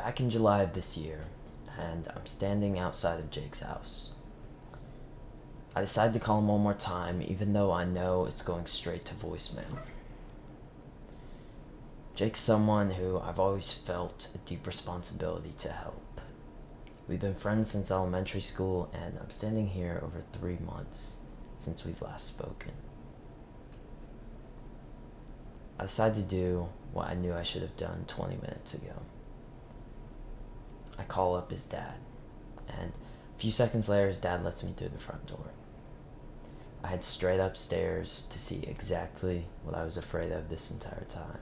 back in July of this year, and I'm standing outside of Jake's house. I decide to call him one more time, even though I know it's going straight to voicemail. Jake's someone who I've always felt a deep responsibility to help. We've been friends since elementary school, and I'm standing here over 3 months since we've last spoken. I decided to do what I knew I should have done 20 minutes ago. I call up his dad, and a few seconds later his dad lets me through the front door. I head straight upstairs to see exactly what I was afraid of this entire time.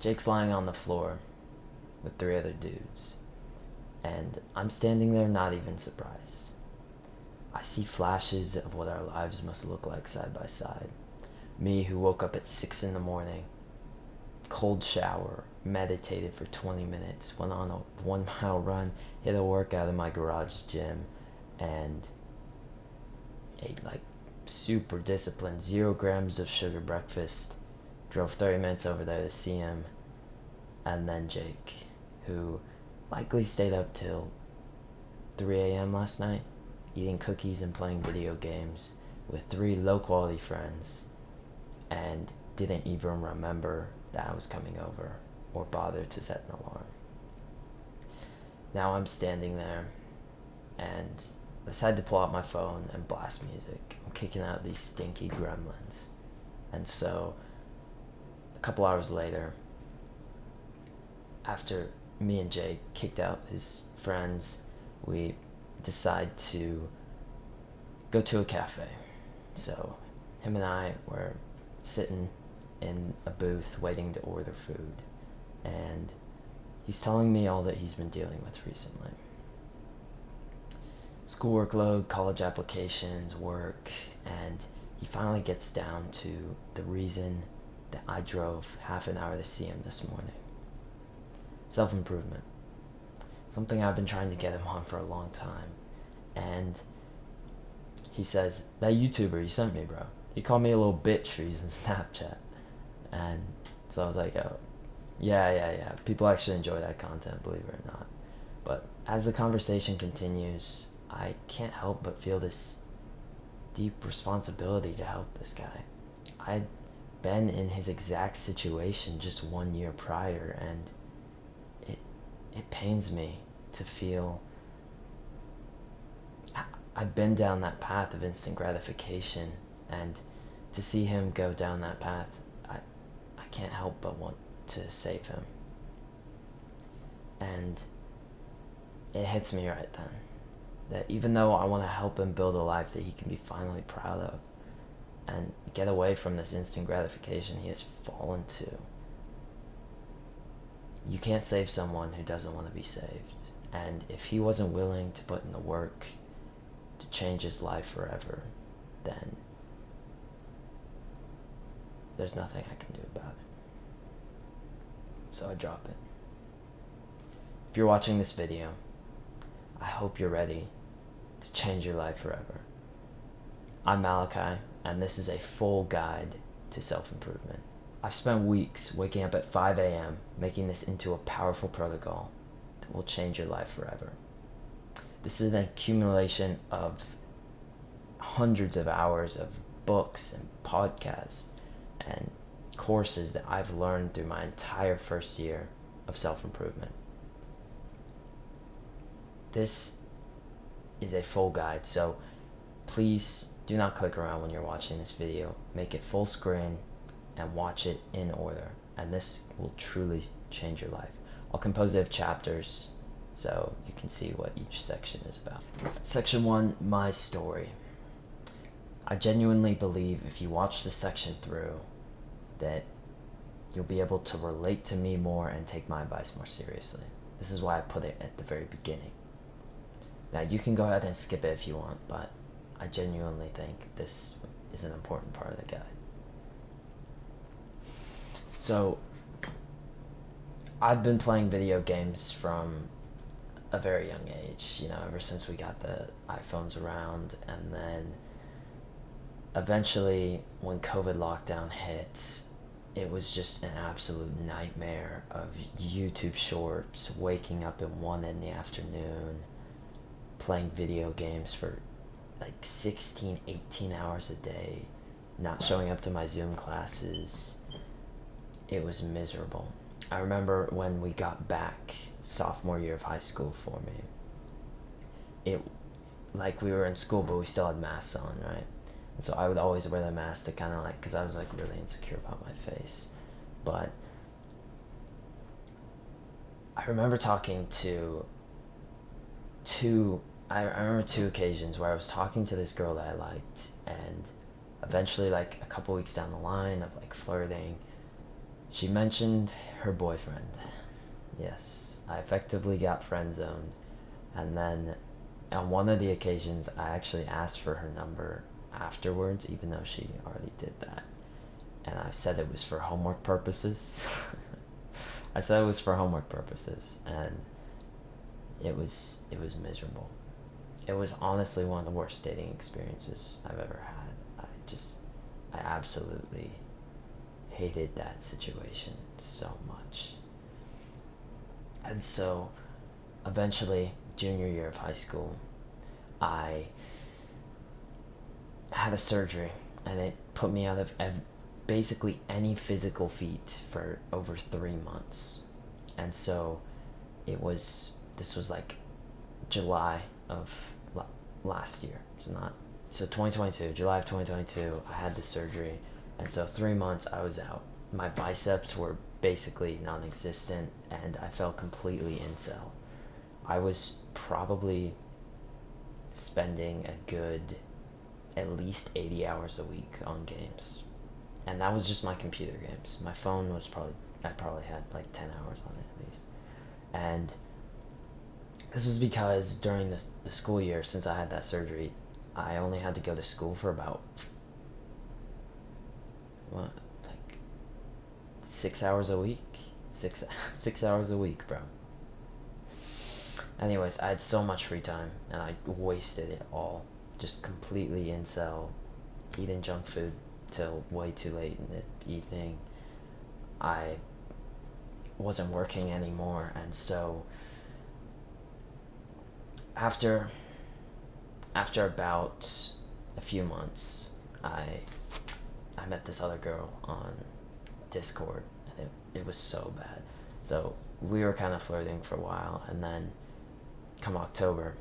Jake's lying on the floor with 3 other dudes, and I'm standing there not even surprised. I see flashes of what our lives must look like side by side. Me, who woke up at 6 in the morning, cold shower, meditated for 20 minutes, went on a 1-mile run, hit a workout in my garage gym, and ate like super disciplined, 0 grams of sugar breakfast, drove 30 minutes over there to see him, and then Jake, who likely stayed up till 3 a.m. last night, eating cookies and playing video games with 3 low-quality friends, and didn't even remember that I was coming over or bother to set an alarm. Now I'm standing there, and I decided to pull out my phone and blast music. I'm kicking out these stinky gremlins. And so, a couple hours later, after me and Jake kicked out his friends, we decide to go to a cafe. So, him and I were sitting in a booth waiting to order food, and he's telling me all that he's been dealing with recently. School workload, college applications, work, and he finally gets down to the reason that I drove half an hour to see him this morning. Self-improvement. Something I've been trying to get him on for a long time. And he says, "That YouTuber you sent me, bro, he called me a little bitch for using Snapchat." And so I was like, "Oh, yeah. People actually enjoy that content, believe it or not." But as the conversation continues, I can't help but feel this deep responsibility to help this guy. I'd been in his exact situation just 1 year prior, and it pains me to feel I've been down that path of instant gratification, and to see him go down that path, I can't help but want to save him. And it hits me right then that even though I want to help him build a life that he can be finally proud of and get away from this instant gratification he has fallen to, you can't save someone who doesn't want to be saved. And if he wasn't willing to put in the work to change his life forever, then there's nothing I can do about it. So I drop it. If you're watching this video, I hope you're ready to change your life forever. I'm Malachi, and this is a full guide to self-improvement. I've spent weeks waking up at 5 a.m. making this into a powerful protocol that will change your life forever. This is an accumulation of hundreds of hours of books and podcasts and courses that I've learned through my entire first year of self-improvement. This is a full guide, so please do not click around when you're watching this video. Make it full screen and watch it in order, and this will truly change your life. I'll compose it of chapters so you can see what each section is about. Section 1, my story. I genuinely believe if you watch this section through that you'll be able to relate to me more and take my advice more seriously. This is why I put it at the very beginning. Now you can go ahead and skip it if you want, but I genuinely think this is an important part of the guide. So, I've been playing video games from a very young age, ever since we got the iPhones around, and then eventually when COVID lockdown hit, it was just an absolute nightmare of YouTube shorts, waking up at 1 in the afternoon, playing video games for like 16, 18 hours a day, not showing up to my Zoom classes. It was miserable. I remember when we got back, sophomore year of high school for me, it, like, we were in school, but we still had masks on, right? And so I would always wear the mask to kind of like, because I was like really insecure about my face. But I remember talking to I remember two occasions where I was talking to this girl that I liked, and eventually, like a couple weeks down the line of like flirting, she mentioned her boyfriend. Yes, I effectively got friend zoned. And then on one of the occasions, I actually asked for her number afterwards, even though she already did that. And I said it was for homework purposes. I said it was for homework purposes, and it was miserable. It was honestly one of the worst dating experiences I've ever had. I absolutely hated that situation so much. And so eventually, junior year of high school, I had a surgery, and it put me out of basically any physical feat for over 3 months. And so this was like July of last year. So 2022, July of 2022, I had the surgery. And so 3 months I was out. My biceps were basically non-existent, and I felt completely incel. I was probably spending a good at least 80 hours a week on games. And that was just my computer games. My phone was I probably had like 10 hours on it at least. And this was because during the school year, since I had that surgery, I only had to go to school for about, what, like 6 hours a week? Six hours a week, bro. Anyways, I had so much free time, and I wasted it all. Just completely incel, eating junk food till way too late in the evening. I wasn't working anymore, and so after about a few months, I met this other girl on Discord, and it was so bad. So we were kind of flirting for a while, and then come October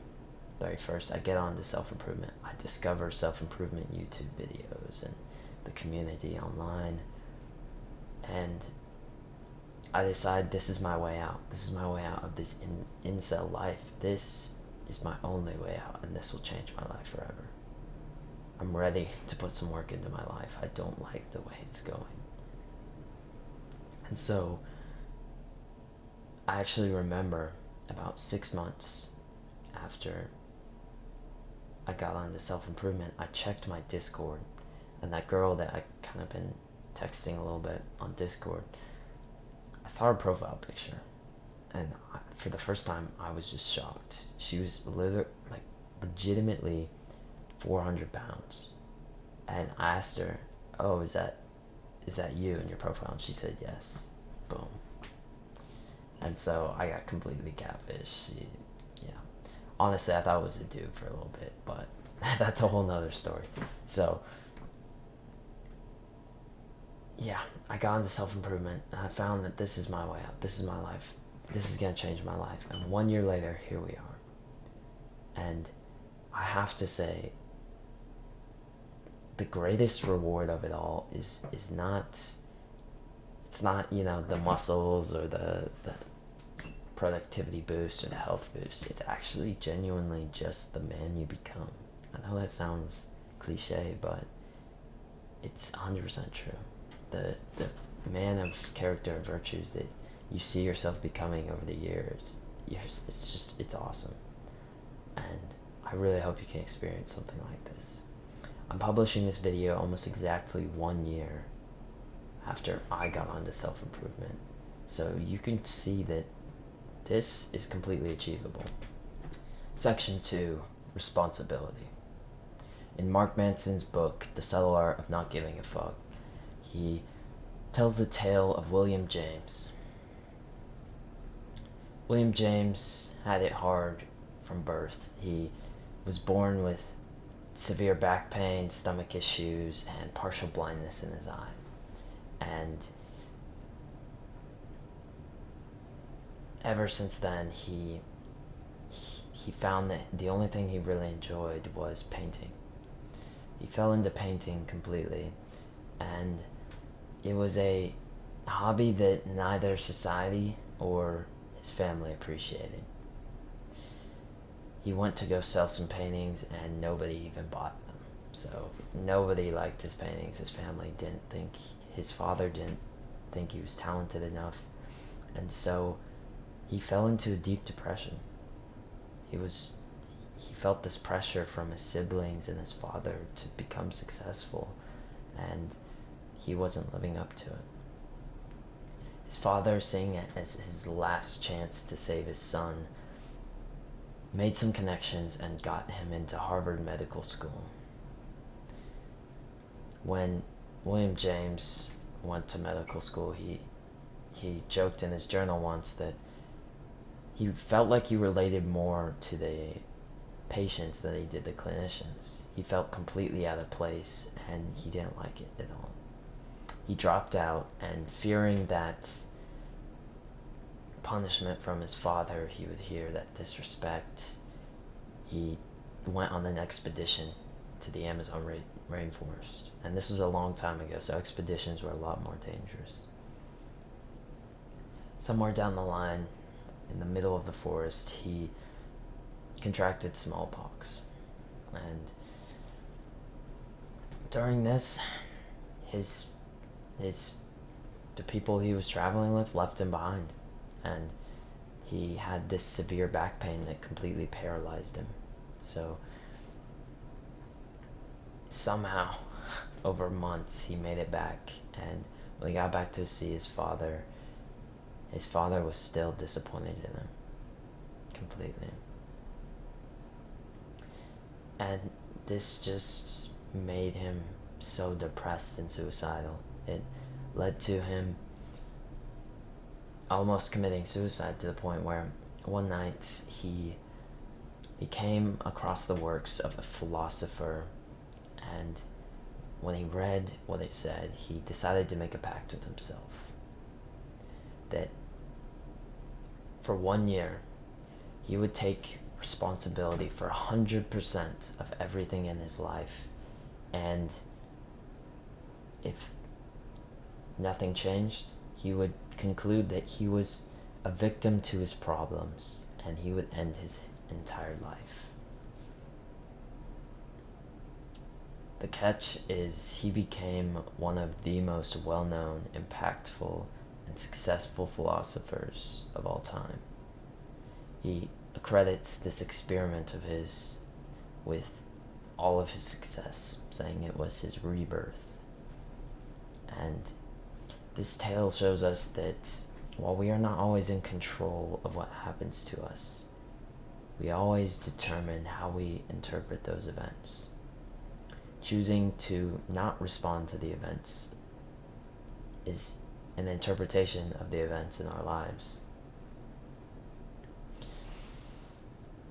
31st, I get on to self-improvement. I discover self-improvement YouTube videos and the community online, and I decide this is my way out. This is my way out of this incel life. This is my only way out, and this will change my life forever. I'm ready to put some work into my life. I don't like the way it's going. And so I actually remember about 6 months after I got onto self-improvement, I checked my Discord, and that girl that I kind of been texting a little bit on Discord, I saw her profile picture, and for the first time, I was just shocked. She was legitimately 400 pounds, and I asked her, "Oh, is that you in your profile?" And she said yes. Boom. And so I got completely catfished. Honestly, I thought it was a dude for a little bit, but that's a whole nother story. So yeah, I got into self-improvement, and I found that this is my way out. This is my life. This is going to change my life. And 1 year later, here we are. And I have to say, the greatest reward of it all is not, it's not, the muscles or the productivity boost or the health boost. It's actually genuinely just the man you become. I know that sounds cliche, but it's 100% true. The man of character and virtues that you see yourself becoming over the years, it's awesome. And I really hope you can experience something like this. I'm publishing this video almost exactly 1 year after I got onto self-improvement, so you can see that this is completely achievable. Section 2, responsibility. In Mark Manson's book, The Subtle Art of Not Giving a Fuck, he tells the tale of William James. William James had it hard from birth. He was born with severe back pain, stomach issues, and partial blindness in his eye. And ever since then, he found that the only thing he really enjoyed was painting. He fell into painting completely, and it was a hobby that neither society or his family appreciated. He went to go sell some paintings and nobody even bought them. So nobody liked his paintings. His family didn't think, his father didn't think he was talented enough. And so he fell into a deep depression. He felt this pressure from his siblings and his father to become successful, and he wasn't living up to it. His father, seeing it as his last chance to save his son, made some connections and got him into Harvard Medical School. When William James went to medical school, he joked in his journal once that he felt like he related more to the patients than he did the clinicians. He felt completely out of place, and he didn't like it at all. He dropped out, and fearing that punishment from his father, he would hear that disrespect, he went on an expedition to the Amazon rainforest. And this was a long time ago, so expeditions were a lot more dangerous. Somewhere down the line, in the middle of the forest, he contracted smallpox. And during this, the people he was traveling with left him behind, and he had this severe back pain that completely paralyzed him. So somehow, over months, he made it back, and when he got back to see his father was still disappointed in him completely. And this just made him so depressed and suicidal. It led to him almost committing suicide, to the point where one night he came across the works of a philosopher, and when he read what it said, he decided to make a pact with himself that for 1 year he would take responsibility for 100% of everything in his life, and if nothing changed, he would conclude that he was a victim to his problems, and he would end his entire life. The catch is he became one of the most well-known, impactful, and successful philosophers of all time. He accredits this experiment of his with all of his success, saying it was his rebirth. And this tale shows us that while we are not always in control of what happens to us, we always determine how we interpret those events. Choosing to not respond to the events is an interpretation of the events in our lives.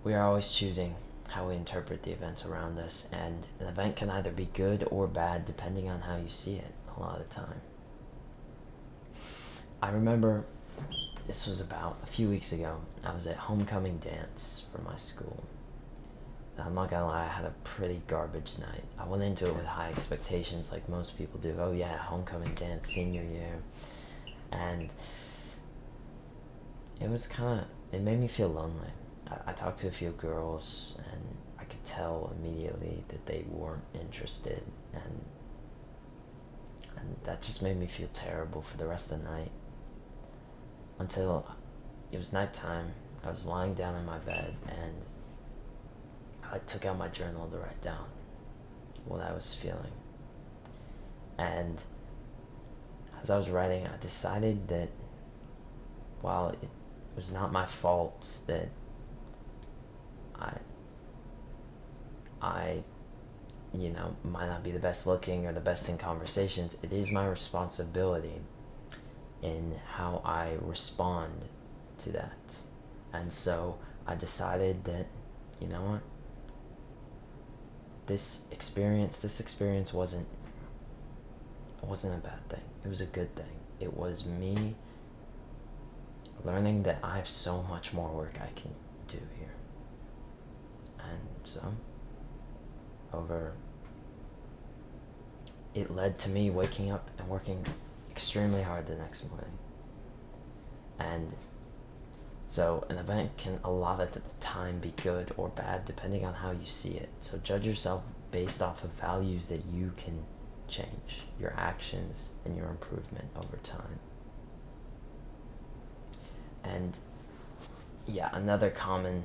We are always choosing how we interpret the events around us, and an event can either be good or bad depending on how you see it a lot of the time. I remember this was about a few weeks ago. I was at homecoming dance for my school. I'm not gonna lie, I had a pretty garbage night. I went into it with high expectations like most people do. Oh yeah, homecoming dance, senior year. And it made me feel lonely. I talked to a few girls, and I could tell immediately that they weren't interested, and that just made me feel terrible for the rest of the night. Until it was nighttime, I was lying down in my bed, and I took out my journal to write down what I was feeling. And as I was writing, I decided that while it was not my fault that I might not be the best looking or the best in conversations, it is my responsibility in how I respond to that. And so I decided that, you know what, this experience wasn't a bad thing. It was a good thing. It was me learning that I have so much more work I can do here. And so it led to me waking up and working extremely hard the next morning. And so an event can a lot of the time be good or bad depending on how you see it. So judge yourself based off of values that you can change, your actions and your improvement over time. And yeah, another common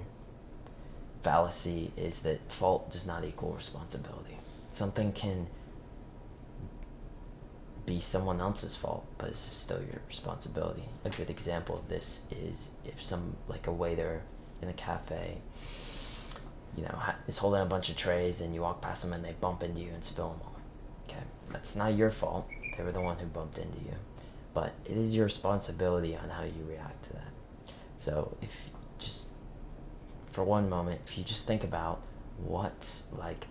fallacy is that fault does not equal responsibility. Something can be someone else's fault, but it's still your responsibility. A good example of this is if a waiter in a cafe, is holding a bunch of trays and you walk past them and they bump into you and spill them all. Okay, that's not your fault. They were the one who bumped into you, but it is your responsibility on how you react to that. So if just for one moment, if you just think about what like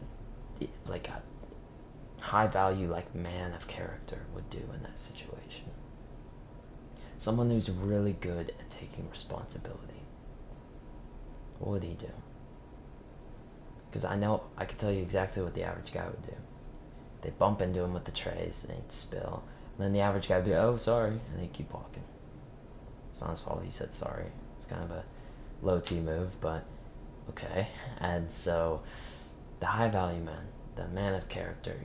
a high value man of character would do in that situation. Someone who's really good at taking responsibility. What would he do? Because I could tell you exactly what the average guy would do. They bump into him with the trays and he'd spill. And then the average guy would be, oh, sorry, and they'd keep walking. It's not his fault he said sorry. It's kind of a low T move, but okay. And so the high value man, the man of character,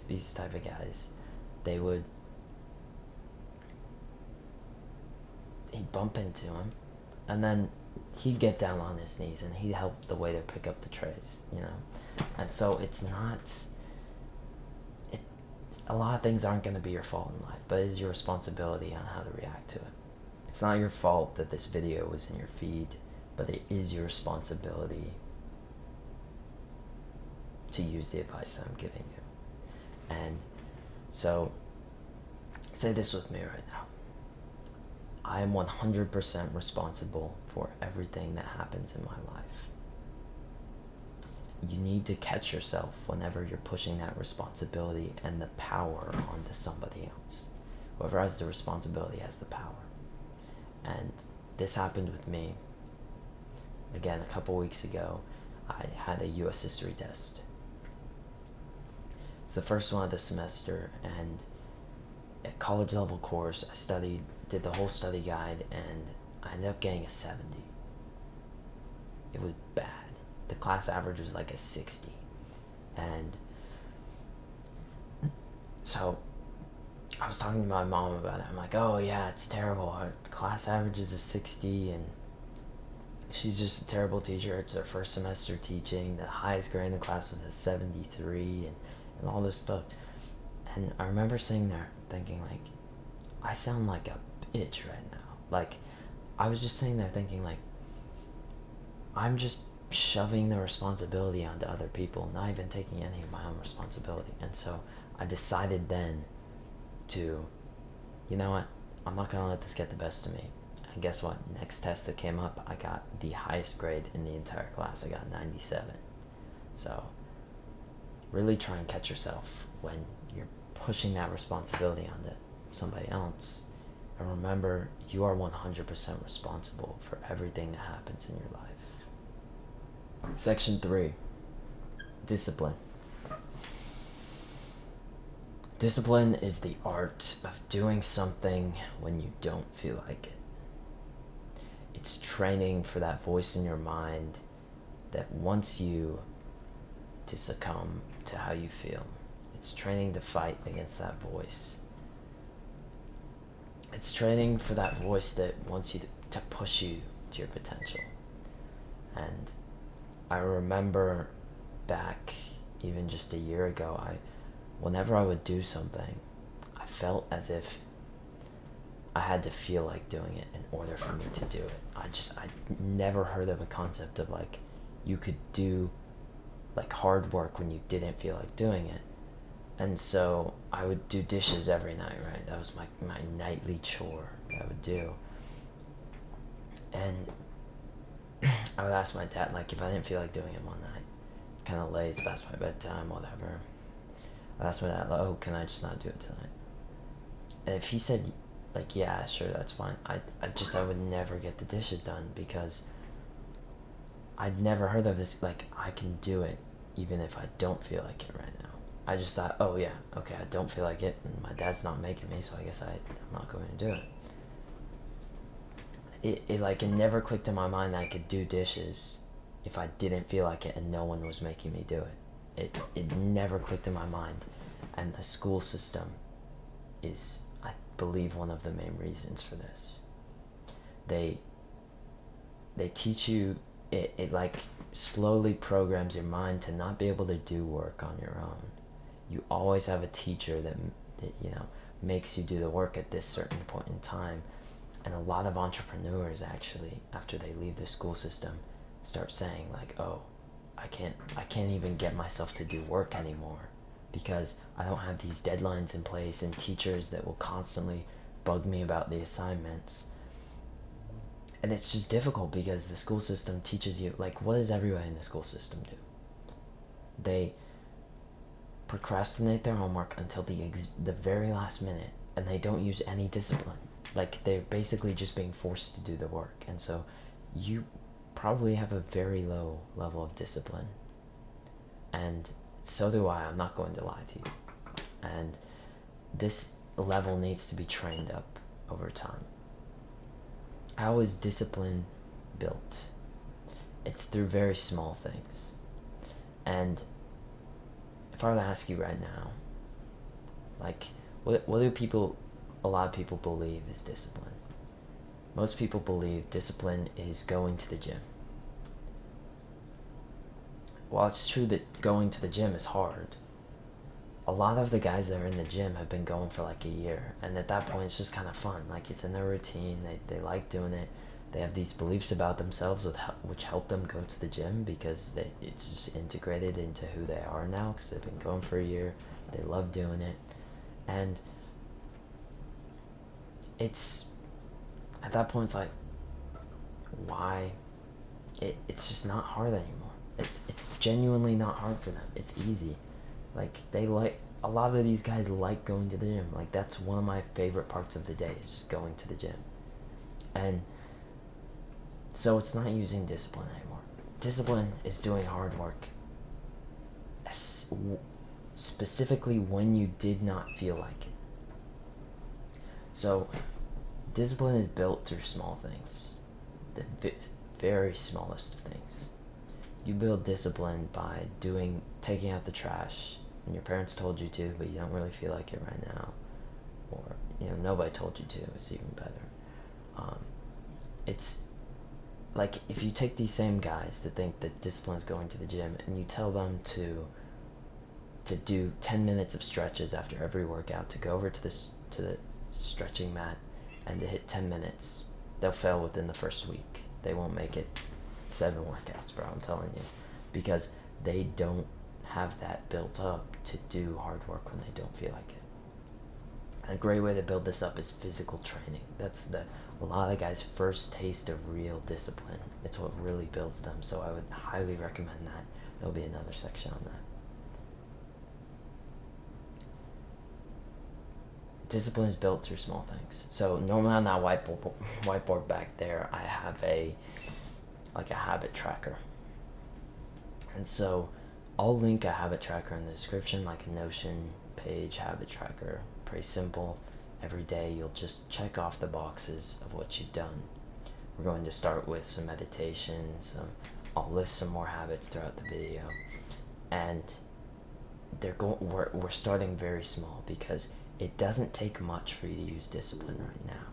these type of guys, he'd bump into him, and then he'd get down on his knees and he'd help the waiter pick up the trays, And so it's not, a lot of things aren't going to be your fault in life, but it is your responsibility on how to react to it. It's not your fault that this video was in your feed, but it is your responsibility to use the advice that I'm giving you. And so, say this with me right now. I am 100% responsible for everything that happens in my life. You need to catch yourself whenever you're pushing that responsibility and the power onto somebody else. Whoever has the responsibility has the power. And this happened with me. Again, a couple weeks ago, I had a U.S. history test. It's the first one of the semester, and at college level course, I did the whole study guide, and I ended up getting a 70. It was bad. The class average was like a 60. And so I was talking to my mom about it. I'm like, oh yeah, it's terrible. Our class average is a 60, and she's just a terrible teacher. It's her first semester teaching. The highest grade in the class was a 73, and all this stuff. And I remember sitting there thinking, I sound like a bitch right now. I was just sitting there thinking, I'm just shoving the responsibility onto other people, not even taking any of my own responsibility. And so I decided then to, you know what, I'm not going to let this get the best of me. And guess what? Next test that came up, I got the highest grade in the entire class. I got 97. So really try and catch yourself when you're pushing that responsibility onto somebody else. And remember, you are 100% responsible for everything that happens in your life. Section 3. Discipline. Discipline is the art of doing something when you don't feel like it. It's training for that voice in your mind that wants you to succumb to how you feel. It's training to fight against that voice. It's training for that voice that wants you to push you to your potential. And I remember back even just a year ago, whenever I would do something, I felt as if I had to feel like doing it in order for me to do it. I never heard of a concept of you could do like hard work when you didn't feel like doing it. And so I would do dishes every night, right? That was my nightly chore that I would do. And I would ask my dad, like, if I didn't feel like doing it one night, it's kind of late, it's past my bedtime, whatever. I'd ask my dad, like, oh, can I just not do it tonight? And if he said, like, yeah, sure, that's fine, I would never get the dishes done, because I'd never heard of this, like, I can do it even if I don't feel like it right now. I just thought, oh yeah, okay, I don't feel like it, and my dad's not making me, so I guess I'm not going to do it. It never clicked in my mind that I could do dishes if I didn't feel like it and no one was making me do it. It never clicked in my mind. And the school system is, I believe, one of the main reasons for this. They teach you, it like slowly programs your mind to not be able to do work on your own. You always have a teacher that makes you do the work at this certain point in time. And a lot of entrepreneurs, actually, after they leave the school system, start saying, like, oh, I can't even get myself to do work anymore because I don't have these deadlines in place and teachers that will constantly bug me about the assignments. And it's just difficult because the school system teaches you, like, what does everybody in the school system do? They procrastinate their homework until the very last minute, and they don't use any discipline. Like, they're basically just being forced to do the work. And so you probably have a very low level of discipline. And so do I. I'm not going to lie to you. And this level needs to be trained up over time. How is discipline built? It's through very small things. And if I were to ask you right now, like, what do a lot of people believe is discipline? Most people believe discipline is going to the gym. While it's true that going to the gym is hard, a lot of the guys that are in the gym have been going for like a year, and at that point it's just kind of fun. Like, it's in their routine, they like doing it. They have these beliefs about themselves which help them go to the gym because it's just integrated into who they are now because they've been going for a year. They love doing it. And it's, at that point, it's like, why? It's just not hard anymore. It's genuinely not hard for them. It's easy. Like, a lot of these guys like going to the gym. Like, that's one of my favorite parts of the day, is just going to the gym. And so it's not using discipline anymore. Discipline is doing hard work, specifically when you did not feel like it. So discipline is built through small things, the very smallest of things. You build discipline by taking out the trash when your parents told you to, but you don't really feel like it right now, or nobody told you to. It's even better. It's like, if you take these same guys that think that discipline is going to the gym and you tell them to do 10 minutes of stretches after every workout, to go over to the stretching mat and to hit 10 minutes, they'll fail within the first week. They won't make it 7 workouts, bro, I'm telling you, because they don't have that built up to do hard work when they don't feel like it. A great way to build this up is physical training. That's a lot of guys' first taste of real discipline. It's what really builds them. So I would highly recommend that. There'll be another section on that. Discipline is built through small things. So normally on that whiteboard back there, I have a habit tracker. And so I'll link a habit tracker in the description, like a Notion page habit tracker. Pretty simple. Every day you'll just check off the boxes of what you've done. We're going to start with some meditation, I'll list some more habits throughout the video. And we're starting very small because it doesn't take much for you to use discipline right now.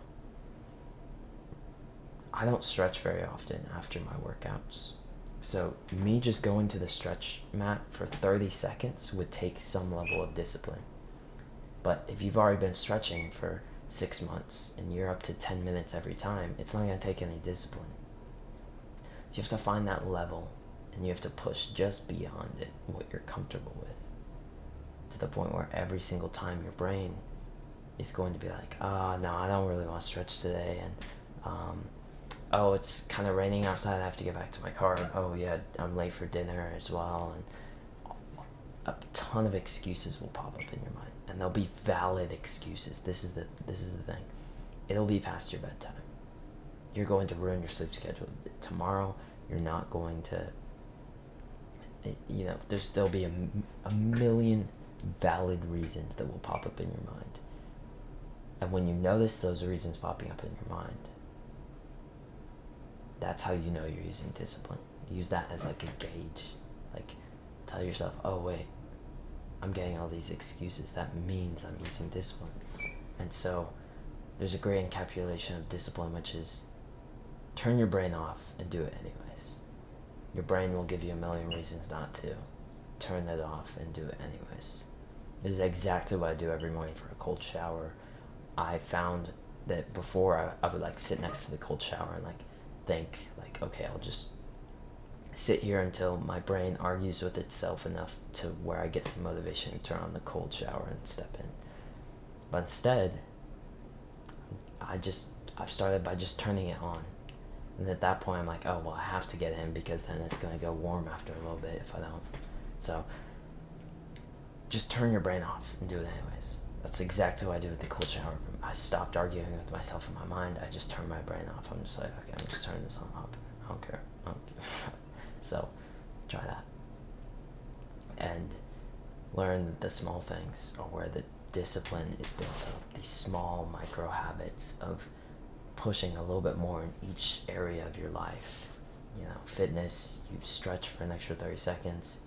I don't stretch very often after my workouts. So me just going to the stretch mat for 30 seconds would take some level of discipline. But if you've already been stretching for 6 months and you're up to 10 minutes every time, it's not going to take any discipline. So you have to find that level And you have to push just beyond it, what you're comfortable with, to the point where every single time your brain is going to be like, oh, no, I don't really want to stretch today, and oh, it's kind of raining outside, I have to get back to my car, and oh yeah, I'm late for dinner as well, and a ton of excuses will pop up in your mind, and they'll be valid excuses. This is the thing. It'll be past your bedtime. You're going to ruin your sleep schedule. Tomorrow, you're not going to, there'll be a million valid reasons that will pop up in your mind. And when you notice those reasons popping up in your mind, that's how you know you're using discipline. Use that as like a gauge. Like, tell yourself, oh wait, I'm getting all these excuses. That means I'm using discipline. And so there's a great encapsulation of discipline, which is turn your brain off and do it anyways. Your brain will give you a million reasons not to. Turn it off and do it anyways. This is exactly what I do every morning for a cold shower. I found that before I would like sit next to the cold shower and like think like, okay, I'll just sit here until my brain argues with itself enough to where I get some motivation to turn on the cold shower and step in. But instead, I've started by just turning it on. And at that point I'm like, oh well, I have to get in because then it's gonna go warm after a little bit if I don't. So just turn your brain off and do it anyways. That's exactly what I do with the cold shower. I stopped arguing with myself in my mind. I just turned my brain off. I'm just like, okay, I'm just turning this on up. I don't care. So try that. And learn that the small things are where the discipline is built up. These small micro habits of pushing a little bit more in each area of your life. Fitness, you stretch for an extra 30 seconds.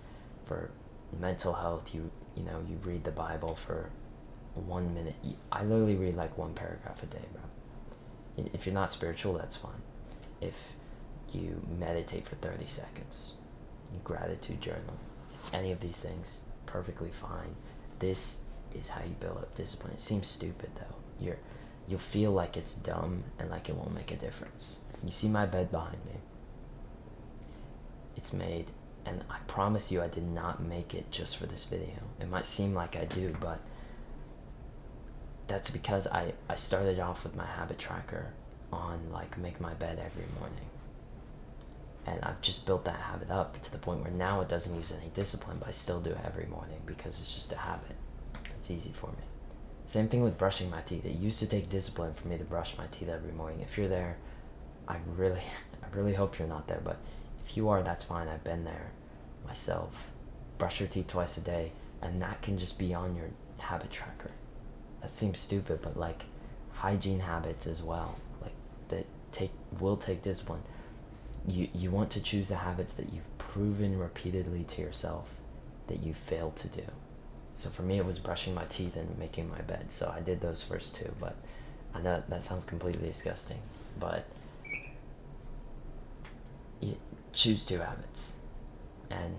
For mental health, you read the Bible for 1 minute. I literally read like one paragraph a day, bro. If you're not spiritual, that's fine. If you meditate for 30 seconds, you gratitude journal, any of these things, perfectly fine. This is how you build up discipline. It seems stupid though. You'll feel like it's dumb and like it won't make a difference. You see my bed behind me? It's made, and I promise you I did not make it just for this video. It might seem like I do, but that's because I started off with my habit tracker on like make my bed every morning. And I've just built that habit up to the point where now it doesn't use any discipline, but I still do it every morning because it's just a habit. It's easy for me. Same thing with brushing my teeth. It used to take discipline for me to brush my teeth every morning. If you're there, I really hope you're not there, but if you are, that's fine. I've been there myself. Brush your teeth twice a day, and that can just be on your habit tracker. That seems stupid, but like hygiene habits as well, like that will take discipline. You want to choose the habits that you've proven repeatedly to yourself that you failed to do. So for me, it was brushing my teeth and making my bed. So I did those first two, but I know that sounds completely disgusting, but you choose two habits, and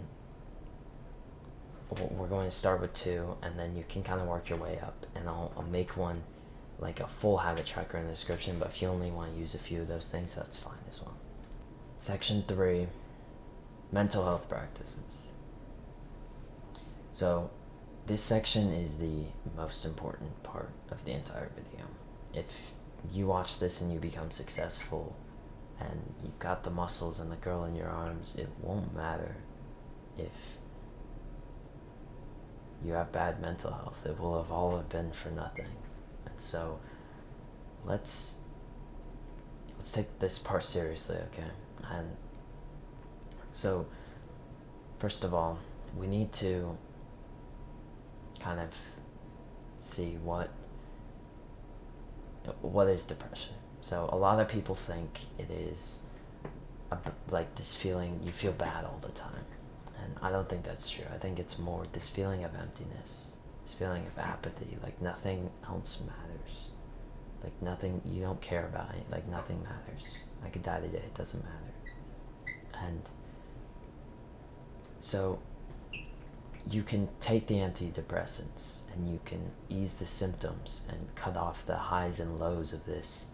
we're going to start with two, and then you can kind of work your way up, and I'll make one like a full habit tracker in the description, but if you only want to use a few of those things, that's fine as well. Section 3, mental health practices. So this section is the most important part of the entire video. If you watch this and you become successful and you've got the muscles and the girl in your arms, it won't matter if you have bad mental health. It will have all been for nothing. And so let's take this part seriously, okay? And so first of all, we need to kind of see what is depression. So a lot of people think it is like this feeling you feel bad all the time, and I don't think that's true. I think it's more this feeling of emptiness, this feeling of apathy, like nothing else matters, like nothing, you don't care about it, like nothing matters. I could die today, it doesn't matter. And so you can take the antidepressants and you can ease the symptoms and cut off the highs and lows of this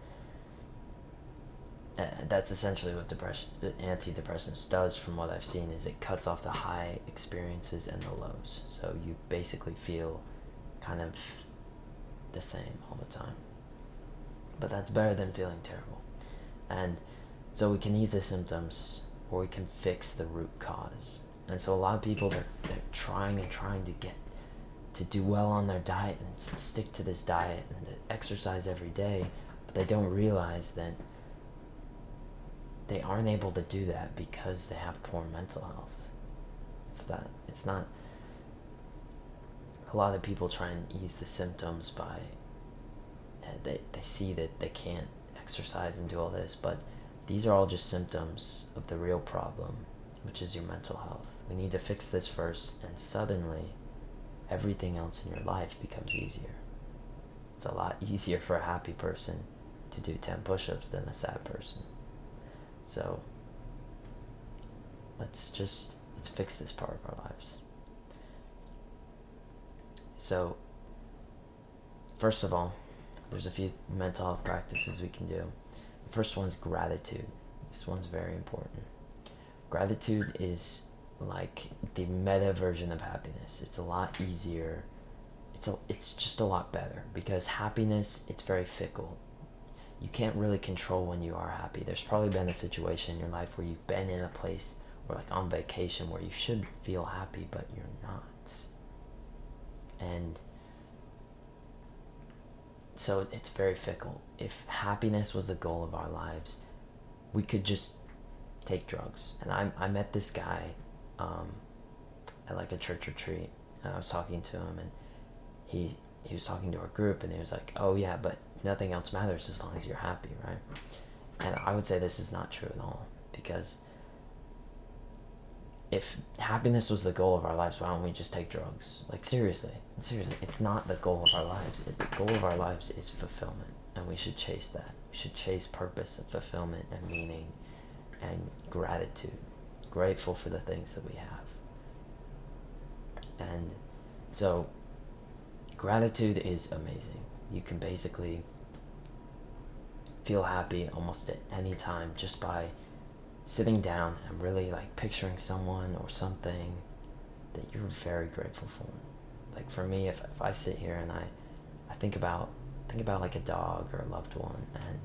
That's essentially what antidepressants does, from what I've seen, is it cuts off the high experiences and the lows. So you basically feel kind of the same all the time. But that's better than feeling terrible. And so we can ease the symptoms, or we can fix the root cause. And so a lot of people, they're trying to get to do well on their diet and stick to this diet and to exercise every day, but they don't realize that they aren't able to do that because they have poor mental health. It's not. A lot of people try and ease the symptoms by, they see that they can't exercise and do all this, but these are all just symptoms of the real problem, which is your mental health. We need to fix this first, and suddenly everything else in your life becomes easier. It's a lot easier for a happy person to do 10 push-ups than a sad person. So let's fix this part of our lives. So first of all, there's a few mental health practices we can do. The first one is gratitude. This one's very important. Gratitude is like the meta version of happiness. It's a lot easier. It's just a lot better, because happiness, it's very fickle. You can't really control when you are happy. There's probably been a situation in your life where you've been in a place, or like on vacation, where you should feel happy but you're not. And so it's very fickle. If happiness was the goal of our lives, we could just take drugs. And I met this guy at like a church retreat, and I was talking to him, and he was talking to our group, and he was like, oh yeah, but nothing else matters as long as you're happy, right? And I would say this is not true at all, because if happiness was the goal of our lives, why don't we just take drugs? Like seriously, it's not the goal of our lives. The goal of our lives is fulfillment, and we should chase that. We should chase purpose and fulfillment and meaning and gratitude, grateful for the things that we have. And so gratitude is amazing. You can basically feel happy almost at any time just by sitting down and really like picturing someone or something that you're very grateful for. Like for me, if I sit here and I think about like a dog or a loved one, and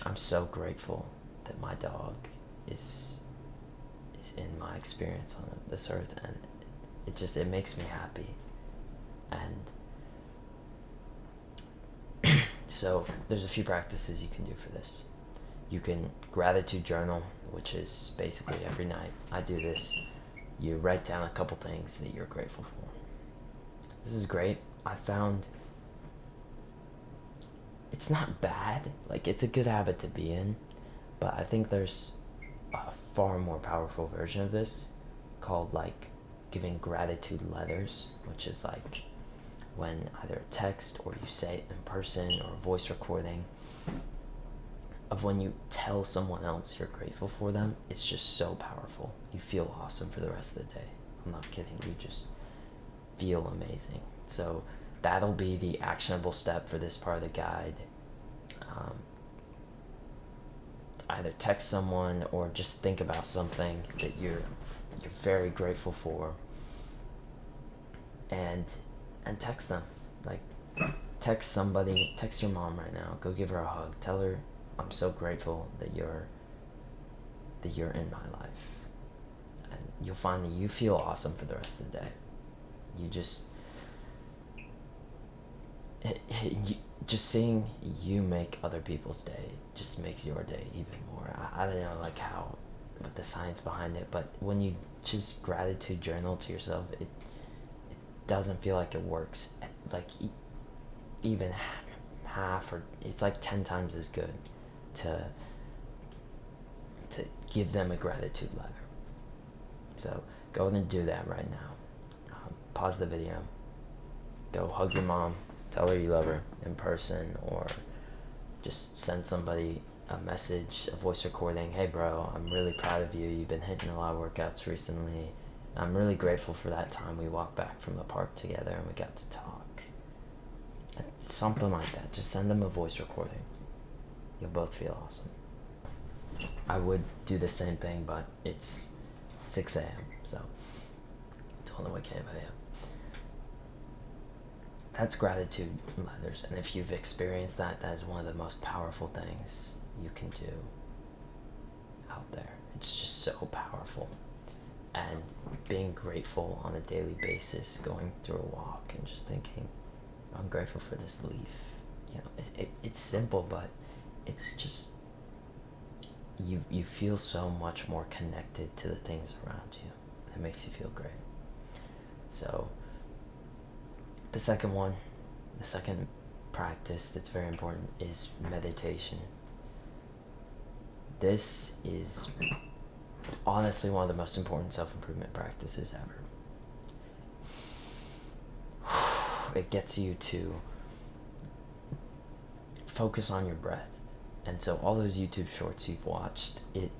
I'm so grateful that my dog is in my experience on this earth, and it makes me happy. And so there's a few practices you can do for this. You can gratitude journal, which is basically every night. I do this. You write down a couple things that you're grateful for. This is great. I found it's not bad. Like, it's a good habit to be in, but I think there's a far more powerful version of this called like giving gratitude letters, which is like when either a text or you say it in person or a voice recording of when you tell someone else you're grateful for them. It's just so powerful. You feel awesome for the rest of the day. I'm not kidding. You just feel amazing. So that'll be the actionable step for this part of the guide. Either text someone or just think about something that you're very grateful for, and text them. Like, text somebody, text your mom right now, go give her a hug, tell her I'm so grateful that you're in my life, and you'll find that you feel awesome for the rest of the day. You just just seeing you make other people's day just makes your day even more. I don't know like what the science behind it, but when you just gratitude journal to yourself, it doesn't feel like it works like even half, or it's like 10 times as good to give them a gratitude letter. So go ahead and do that right now. Pause the video, go hug your mom, tell her you love her in person, or just send somebody a message, a voice recording. Hey bro, I'm really proud of you. You've been hitting a lot of workouts recently. I'm really grateful for that time we walked back from the park together and we got to talk. Something like that. Just send them a voice recording. You'll both feel awesome. I would do the same thing, but it's 6 a.m. So don't know what came I am. That's gratitude letters, and if you've experienced that, that is one of the most powerful things you can do out there. It's just so powerful. And being grateful on a daily basis, going through a walk and just thinking, I'm grateful for this leaf. You know, it's simple, but it's just, you feel so much more connected to the things around you. It makes you feel great. So the second practice that's very important is meditation. This is honestly one of the most important self-improvement practices ever. It gets you to focus on your breath. And so all those YouTube shorts you've watched, it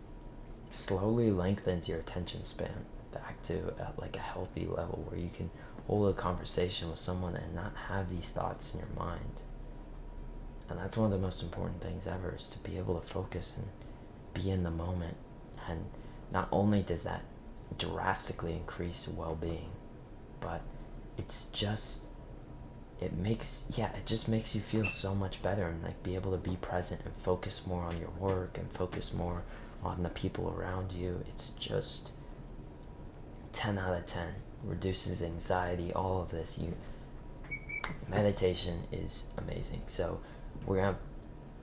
slowly lengthens your attention span back to like a healthy level where you can hold a conversation with someone and not have these thoughts in your mind. And that's one of the most important things ever, is to be able to focus and be in the moment. And not only does that drastically increase well-being, but it's just, it just makes you feel so much better, and like be able to be present and focus more on your work and focus more on the people around you. It's just 10 out of 10. Reduces anxiety, all of this. Meditation is amazing. So I'm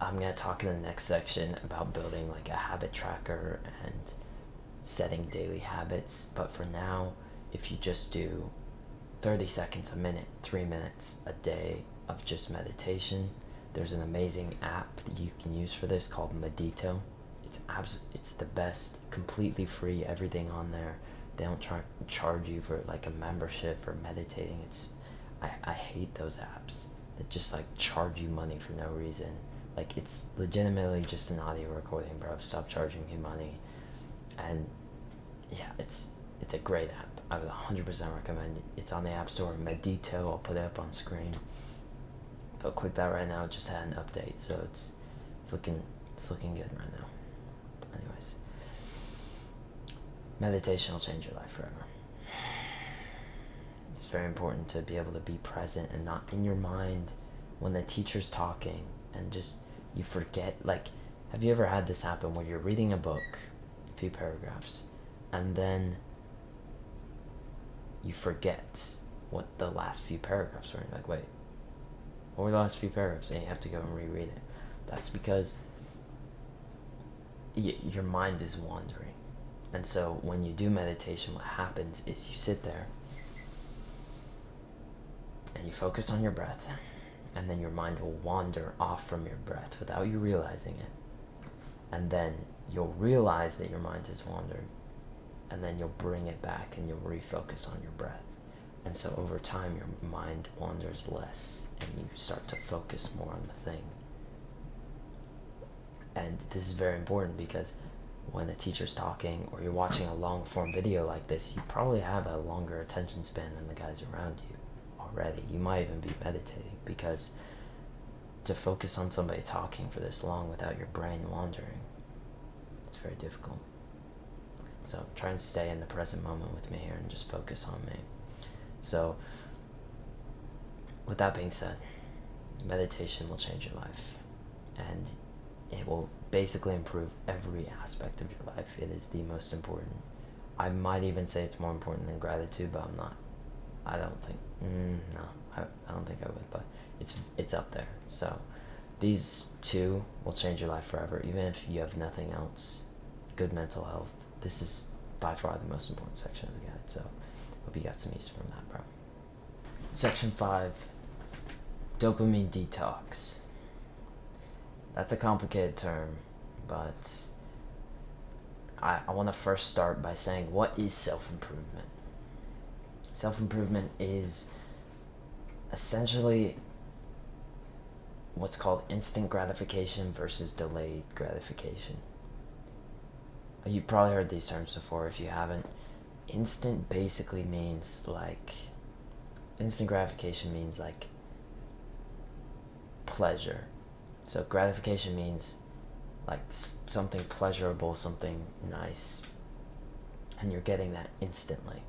gonna talk in the next section about building like a habit tracker and setting daily habits. But for now, if you just do 30 seconds, a minute, 3 minutes a day of just meditation, there's an amazing app that you can use for this called Medito. It's the best, completely free, everything on there. They don't charge you for like a membership for meditating. I hate those apps that just like charge you money for no reason. Like, it's legitimately just an audio recording, bro. Stop charging me money. And yeah, it's a great app. I would 100% recommend it. It's on the App Store. Medito, I'll put it up on screen. Go click that right now. It just had an update, so it's looking good right now. Anyways, meditation will change your life forever. It's very important to be able to be present and not in your mind when the teacher's talking, and just, you forget. Like, have you ever had this happen where you're reading a book, a few paragraphs, and then you forget what the last few paragraphs were? You're like, wait, what were the last few paragraphs? And you have to go and reread it. That's because your mind is wandering. And so when you do meditation, what happens is you sit there and you focus on your breath, and then your mind will wander off from your breath without you realizing it. And then you'll realize that your mind has wandered, and then you'll bring it back and you'll refocus on your breath. And so over time, your mind wanders less and you start to focus more on the thing. And this is very important, because when a teacher's talking or you're watching a long form video like this, you probably have a longer attention span than the guys around you already. You might even be meditating, because to focus on somebody talking for this long without your brain wandering, it's very difficult. So try and stay in the present moment with me here and just focus on me. So with that being said, meditation will change your life, and it will basically improve every aspect of your life. It is the most important. I might even say it's more important than gratitude, but I'm not. I don't think. I don't think I would, but it's up there. So these two will change your life forever, even if you have nothing else. Good mental health. This is by far the most important section of the guide. So hope you got some use from that, bro. Section 5, Dopamine Detox. That's a complicated term, but I want to first start by saying, what is self-improvement? Self-improvement is essentially what's called instant gratification versus delayed gratification. You've probably heard these terms before. If you haven't, instant basically means like, instant gratification means like pleasure. So gratification means like something pleasurable, something nice, and you're getting that instantly.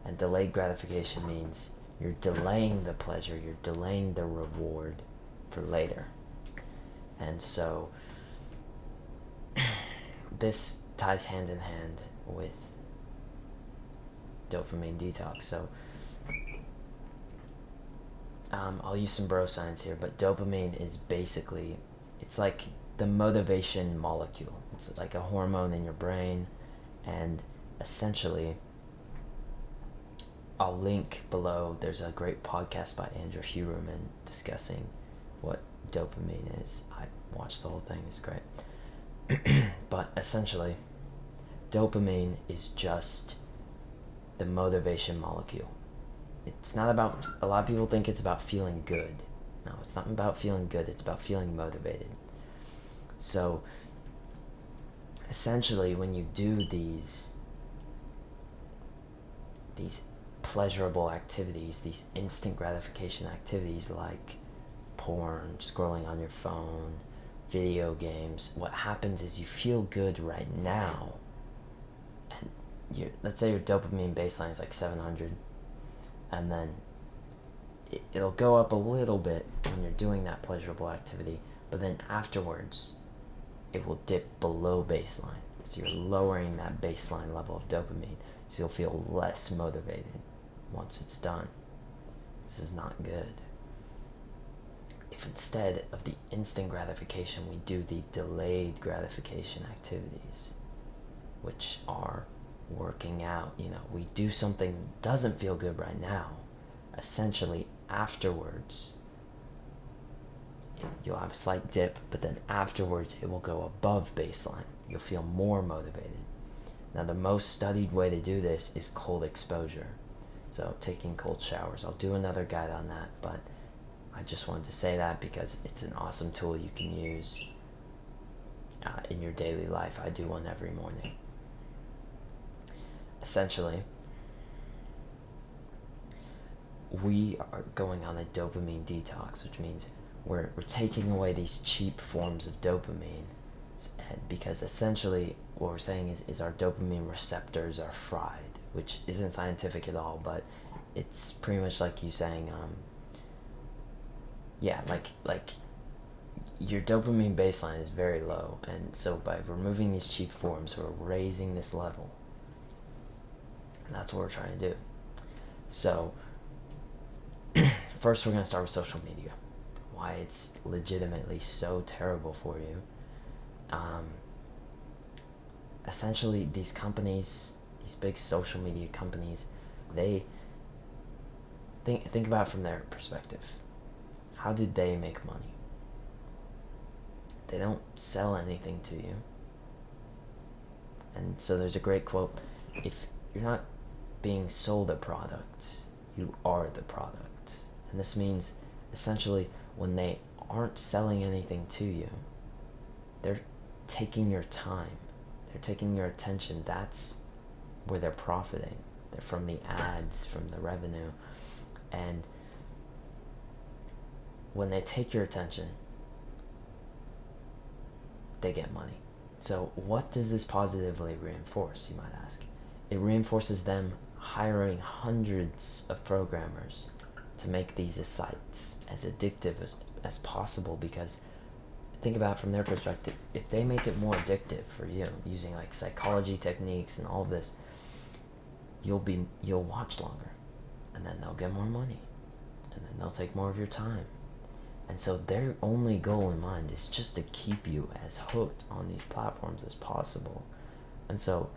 And delayed gratification means you're delaying the pleasure, you're delaying the reward for later. And so this ties hand in hand with dopamine detox. So I'll use some bro science here, but dopamine is basically, it's like the motivation molecule. It's like a hormone in your brain, and essentially, I'll link below, there's a great podcast by Andrew Huberman discussing what dopamine is. I watched the whole thing, it's great. But essentially, dopamine is just the motivation molecule. It's not about, a lot of people think it's about feeling good. No, it's not about feeling good, it's about feeling motivated. So, essentially, when you do these pleasurable activities, these instant gratification activities like porn, scrolling on your phone, video games, what happens is you feel good right now, and let's say your dopamine baseline is like 700, and then it'll go up a little bit when you're doing that pleasurable activity, but then afterwards it will dip below baseline, so you're lowering that baseline level of dopamine, so you'll feel less motivated once it's done. This is not good. If instead of the instant gratification, we do the delayed gratification activities, which are working out, we do something that doesn't feel good right now, essentially afterwards, you'll have a slight dip, but then afterwards it will go above baseline. You'll feel more motivated. Now, the most studied way to do this is cold exposure. So taking cold showers. I'll do another guide on that, but I just wanted to say that because it's an awesome tool you can use in your daily life. I do one every morning. Essentially, we are going on a dopamine detox, which means we're taking away these cheap forms of dopamine, because essentially what we're saying is our dopamine receptors are fried, which isn't scientific at all, but it's pretty much like you saying, like your dopamine baseline is very low, and so by removing these cheap forms, we're raising this level. And that's what we're trying to do. So, first we're going to start with social media. Why it's legitimately so terrible for you. Essentially, these companies, these big social media companies, they think about it from their perspective. How do they make money? They don't sell anything to you. And so there's a great quote: if you're not being sold a product, you are the product. And this means essentially when they aren't selling anything to you, they're taking your time, they're taking your attention. That's where they're profiting. They're from the ads, from the revenue. And when they take your attention, they get money. So what does this positively reinforce, you might ask? It reinforces them hiring hundreds of programmers to make these sites as addictive as possible, because think about it from their perspective. If they make it more addictive for you using like psychology techniques and all of this, you'll watch longer, and then they'll get more money, and then they'll take more of your time. And so their only goal in mind is just to keep you as hooked on these platforms as possible. And so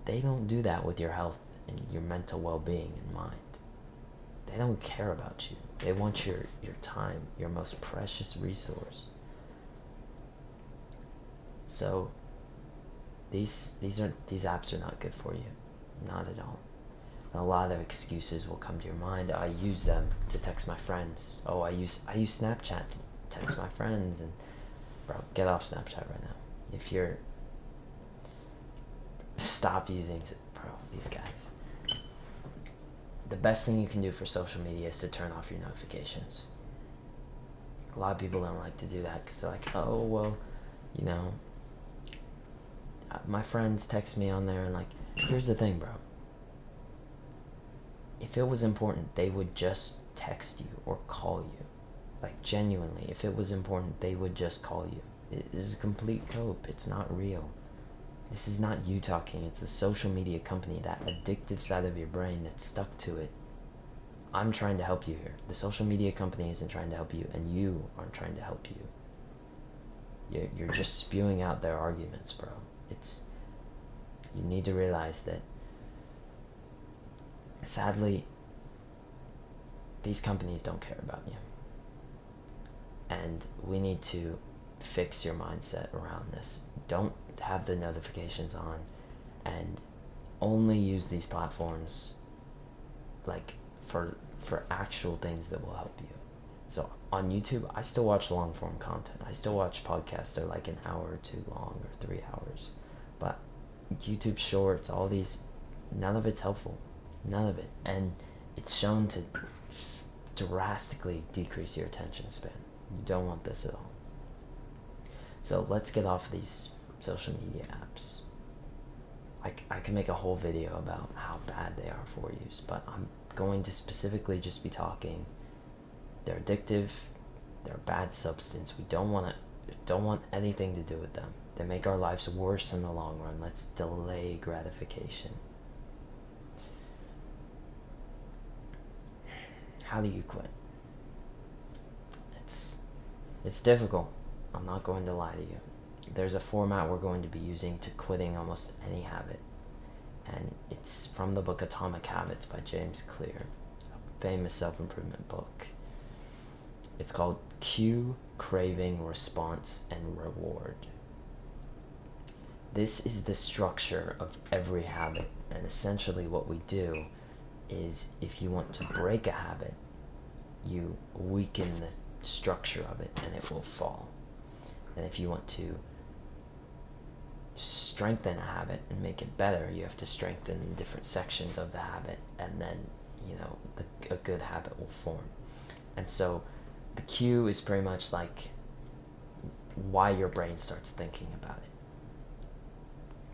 they don't do that with your health and your mental well-being in mind. They don't care about you. They want your time, your most precious resource. So these apps are not good for you. Not at all. And a lot of excuses will come to your mind. I use them to text my friends. Oh, I use Snapchat to text my friends. And bro, get off Snapchat right now. If you're stop using, bro, these guys. The best thing you can do for social media is to turn off your notifications. A lot of people don't like to do that because they're like, oh, well, You know, my friends text me on there and like, here's the thing, bro. If it was important, they would just text you or call you. Like, genuinely, if it was important, they would just call you. This is a complete cope. It's not real. This is not you talking. It's the social media company, that addictive side of your brain that's stuck to it. I'm trying to help you here. The social media company isn't trying to help you, and you aren't trying to help you. You're just spewing out their arguments, bro. You need to realize that, sadly, these companies don't care about you. And we need to fix your mindset around this. Don't have the notifications on, and only use these platforms like for actual things that will help you. So on YouTube, I still watch long form content. I still watch podcasts that are like an hour or two long, or 3 hours. But YouTube shorts, all these, none of it's helpful. None of it. And it's shown to drastically decrease your attention span. You don't want this at all. So let's get off these social media apps. I can make a whole video about how bad they are for you, but I'm going to specifically just be talking. They're addictive. They're a bad substance. We don't want anything to do with them. They make our lives worse in the long run. Let's delay gratification. How do you quit? It's difficult. I'm not going to lie to you. There's a format we're going to be using to quitting almost any habit. And it's from the book Atomic Habits by James Clear, a famous self-improvement book. It's called Cue, Craving, Response, and Reward. This is the structure of every habit. And essentially what we do is, if you want to break a habit, you weaken the structure of it and it will fall. And if you want to strengthen a habit and make it better, you have to strengthen different sections of the habit, and then a good habit will form. And so the cue is pretty much like why your brain starts thinking about it.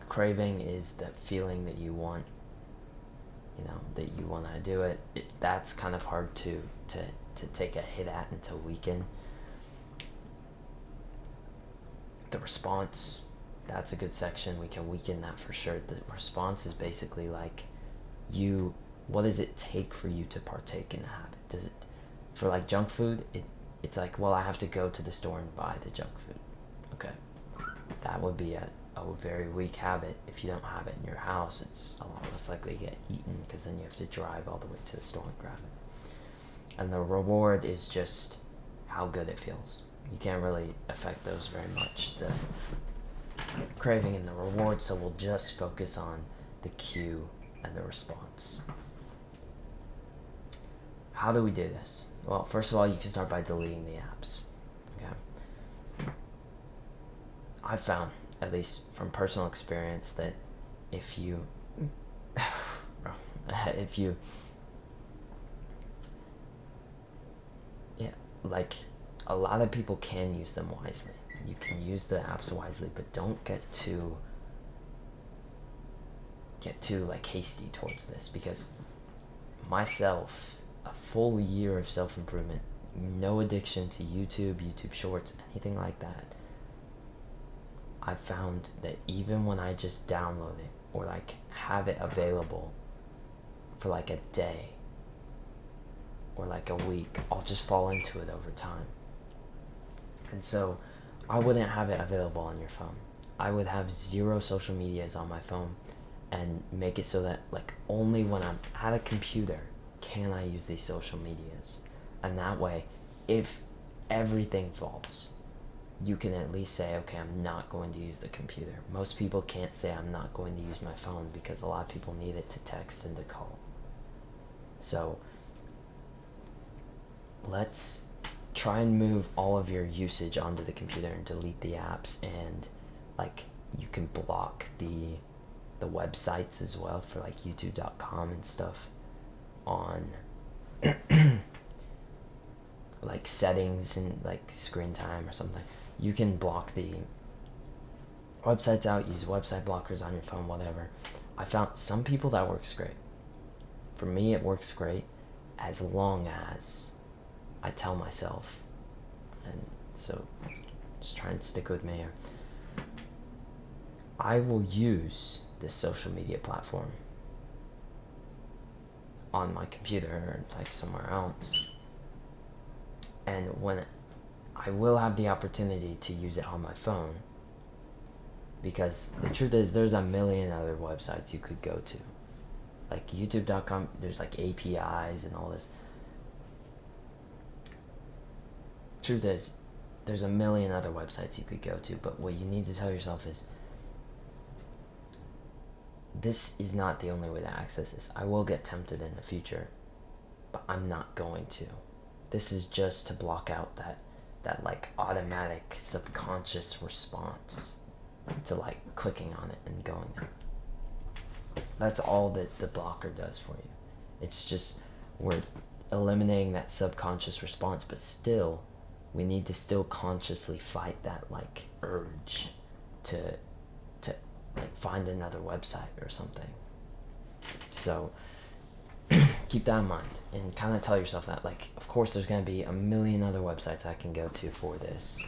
Craving is that feeling that you want, that you want to do it. That's kind of hard to take a hit at and to weaken. The response, that's a good section. We can weaken that for sure. The response is basically like, what does it take for you to partake in a habit? Does it, for like junk food, it's like, well, I have to go to the store and buy the junk food. Okay, that would be a very weak habit. If you don't have it in your house, it's a lot less likely to get eaten, because then you have to drive all the way to the store and grab it. And the reward is just how good it feels. You can't really affect those very much, the craving and the reward, so we'll just focus on the cue and the response. How do we do this? Well, first of all, you can start by deleting the apps. Okay. I've found, at least from personal experience, that if you a lot of people can use them wisely. You can use the apps wisely, but don't get too like hasty towards this, because myself, a full year of self-improvement, no addiction to YouTube Shorts, anything like that, I found that even when I just download it or like have it available for like a day or like a week, I'll just fall into it over time. And so I wouldn't have it available on your phone. I would have 0 social medias on my phone and make it so that like only when I'm at a computer can I use these social medias. And that way, if everything falls, you can at least say, okay, I'm not going to use the computer. Most people can't say I'm not going to use my phone, because a lot of people need it to text and to call. So let's try and move all of your usage onto the computer and delete the apps, and like you can block the websites as well, for like youtube.com and stuff, on like settings and like screen time or something. You can block the websites out, use website blockers on your phone, whatever. I found some people that works great. For me, it works great as long as I tell myself, and so just try and stick with me here, I will use this social media platform on my computer or like somewhere else, and when I will have the opportunity to use it on my phone, because the truth is there's a million other websites you could go to, like youtube.com. There's like APIs and all this. Truth is there's a million other websites you could go to, but what you need to tell yourself is this is not the only way to access this. I will get tempted in the future, but I'm not going to. This is just to block out that like automatic subconscious response to like clicking on it and going there. That's all that the blocker does for you. It's just we're eliminating that subconscious response, but still we need to still consciously fight that like urge to like find another website or something. So keep that in mind and kind of tell yourself that, like, of course there's going to be a million other websites I can go to for this.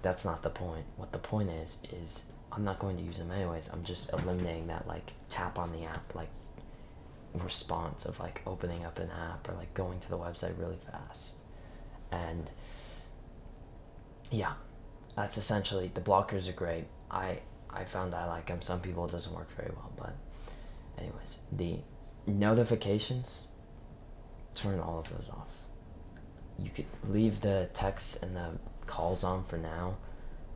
That's not the point. What the point is I'm not going to use them anyways. I'm just eliminating that like tap on the app like response of like opening up an app or like going to the website really fast. And yeah, that's essentially, the blockers are great. I found I like them. Some people it doesn't work very well, but anyways, the notifications, turn all of those off. You could leave the texts and the calls on for now.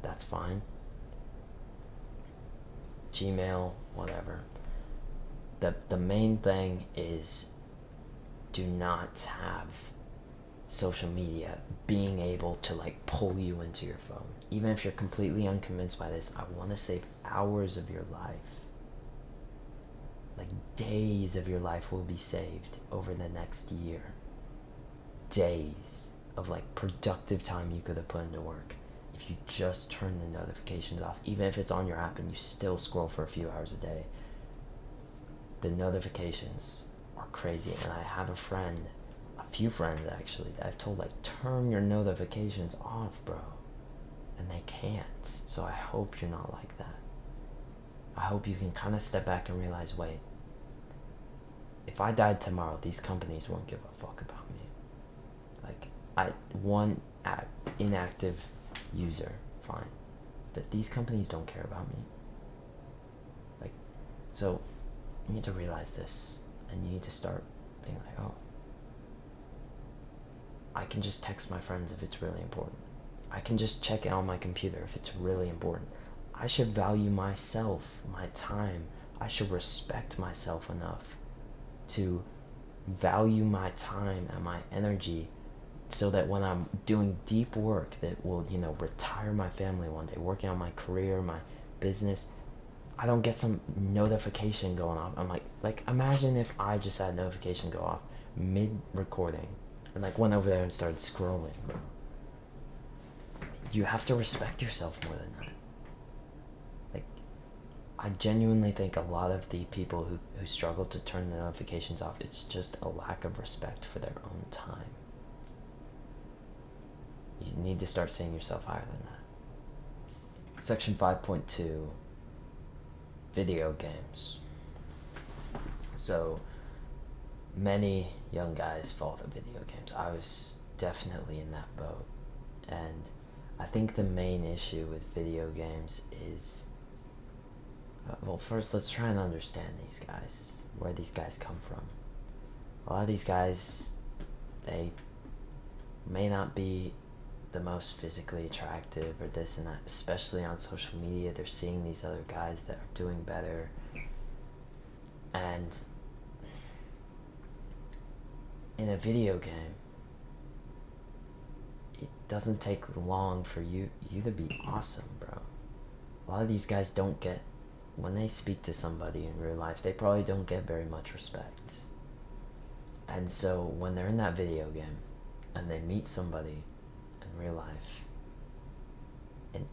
That's fine. Gmail, whatever. The main thing is do not have social media being able to like pull you into your phone. Even if you're completely unconvinced by this, I want to save hours of your life. Like days of your life will be saved over the next year. Days of like productive time you could have put into work if you just turn the notifications off. Even if it's on your app and you still scroll for a few hours a day, the notifications are crazy. And I have a few friends actually, that I've told like, turn your notifications off, bro, and they can't. So I hope you're not like that. I hope you can kind of step back and realize, wait, if I died tomorrow, these companies won't give a fuck about me. Like, one inactive user, fine, that these companies don't care about me. Like, so you need to realize this, and you need to start being like, oh, I can just text my friends if it's really important. I can just check it on my computer if it's really important. I should value myself, my time. I should respect myself enough to value my time and my energy, so that when I'm doing deep work that will, retire my family one day, working on my career, my business, I don't get some notification going off. I'm like imagine if I just had a notification go off mid-recording and like went over there and started scrolling. You have to respect yourself more than that. Like, I genuinely think a lot of the people who struggle to turn the notifications off, it's just a lack of respect for their own time. You need to start seeing yourself higher than that. Section 5.2, video games. So many young guys fall to video games. I was definitely in that boat. And I think the main issue with video games is, well, first let's try and understand these guys, where these guys come from. A lot of these guys, they may not be the most physically attractive or this and that, especially on social media. They're seeing these other guys that are doing better, and in a video game, it doesn't take long for you to be awesome, bro. A lot of these guys don't get, when they speak to somebody in real life, they probably don't get very much respect. And so when they're in that video game and they meet somebody in real life,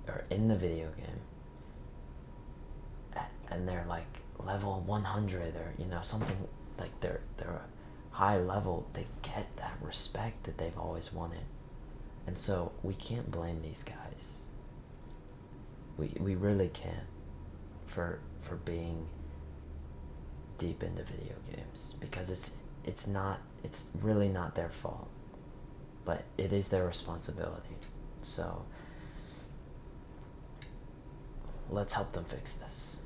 or in the video game, and they're like level 100, or something, like they're a high level, they get that respect that they've always wanted. And so we can't blame these guys. We really can't for being deep into video games, because it's really not their fault, but it is their responsibility. So let's help them fix this.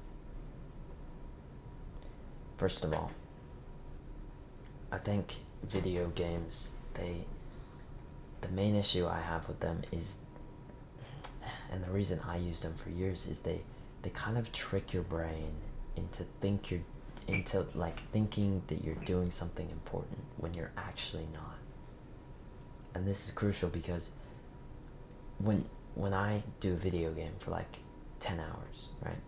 First of all, I think video games, the main issue I have with them is, and the reason I used them for years, is they kind of trick your brain into like thinking that you're doing something important when you're actually not. And this is crucial, because when I do a video game for like 10 hours, right?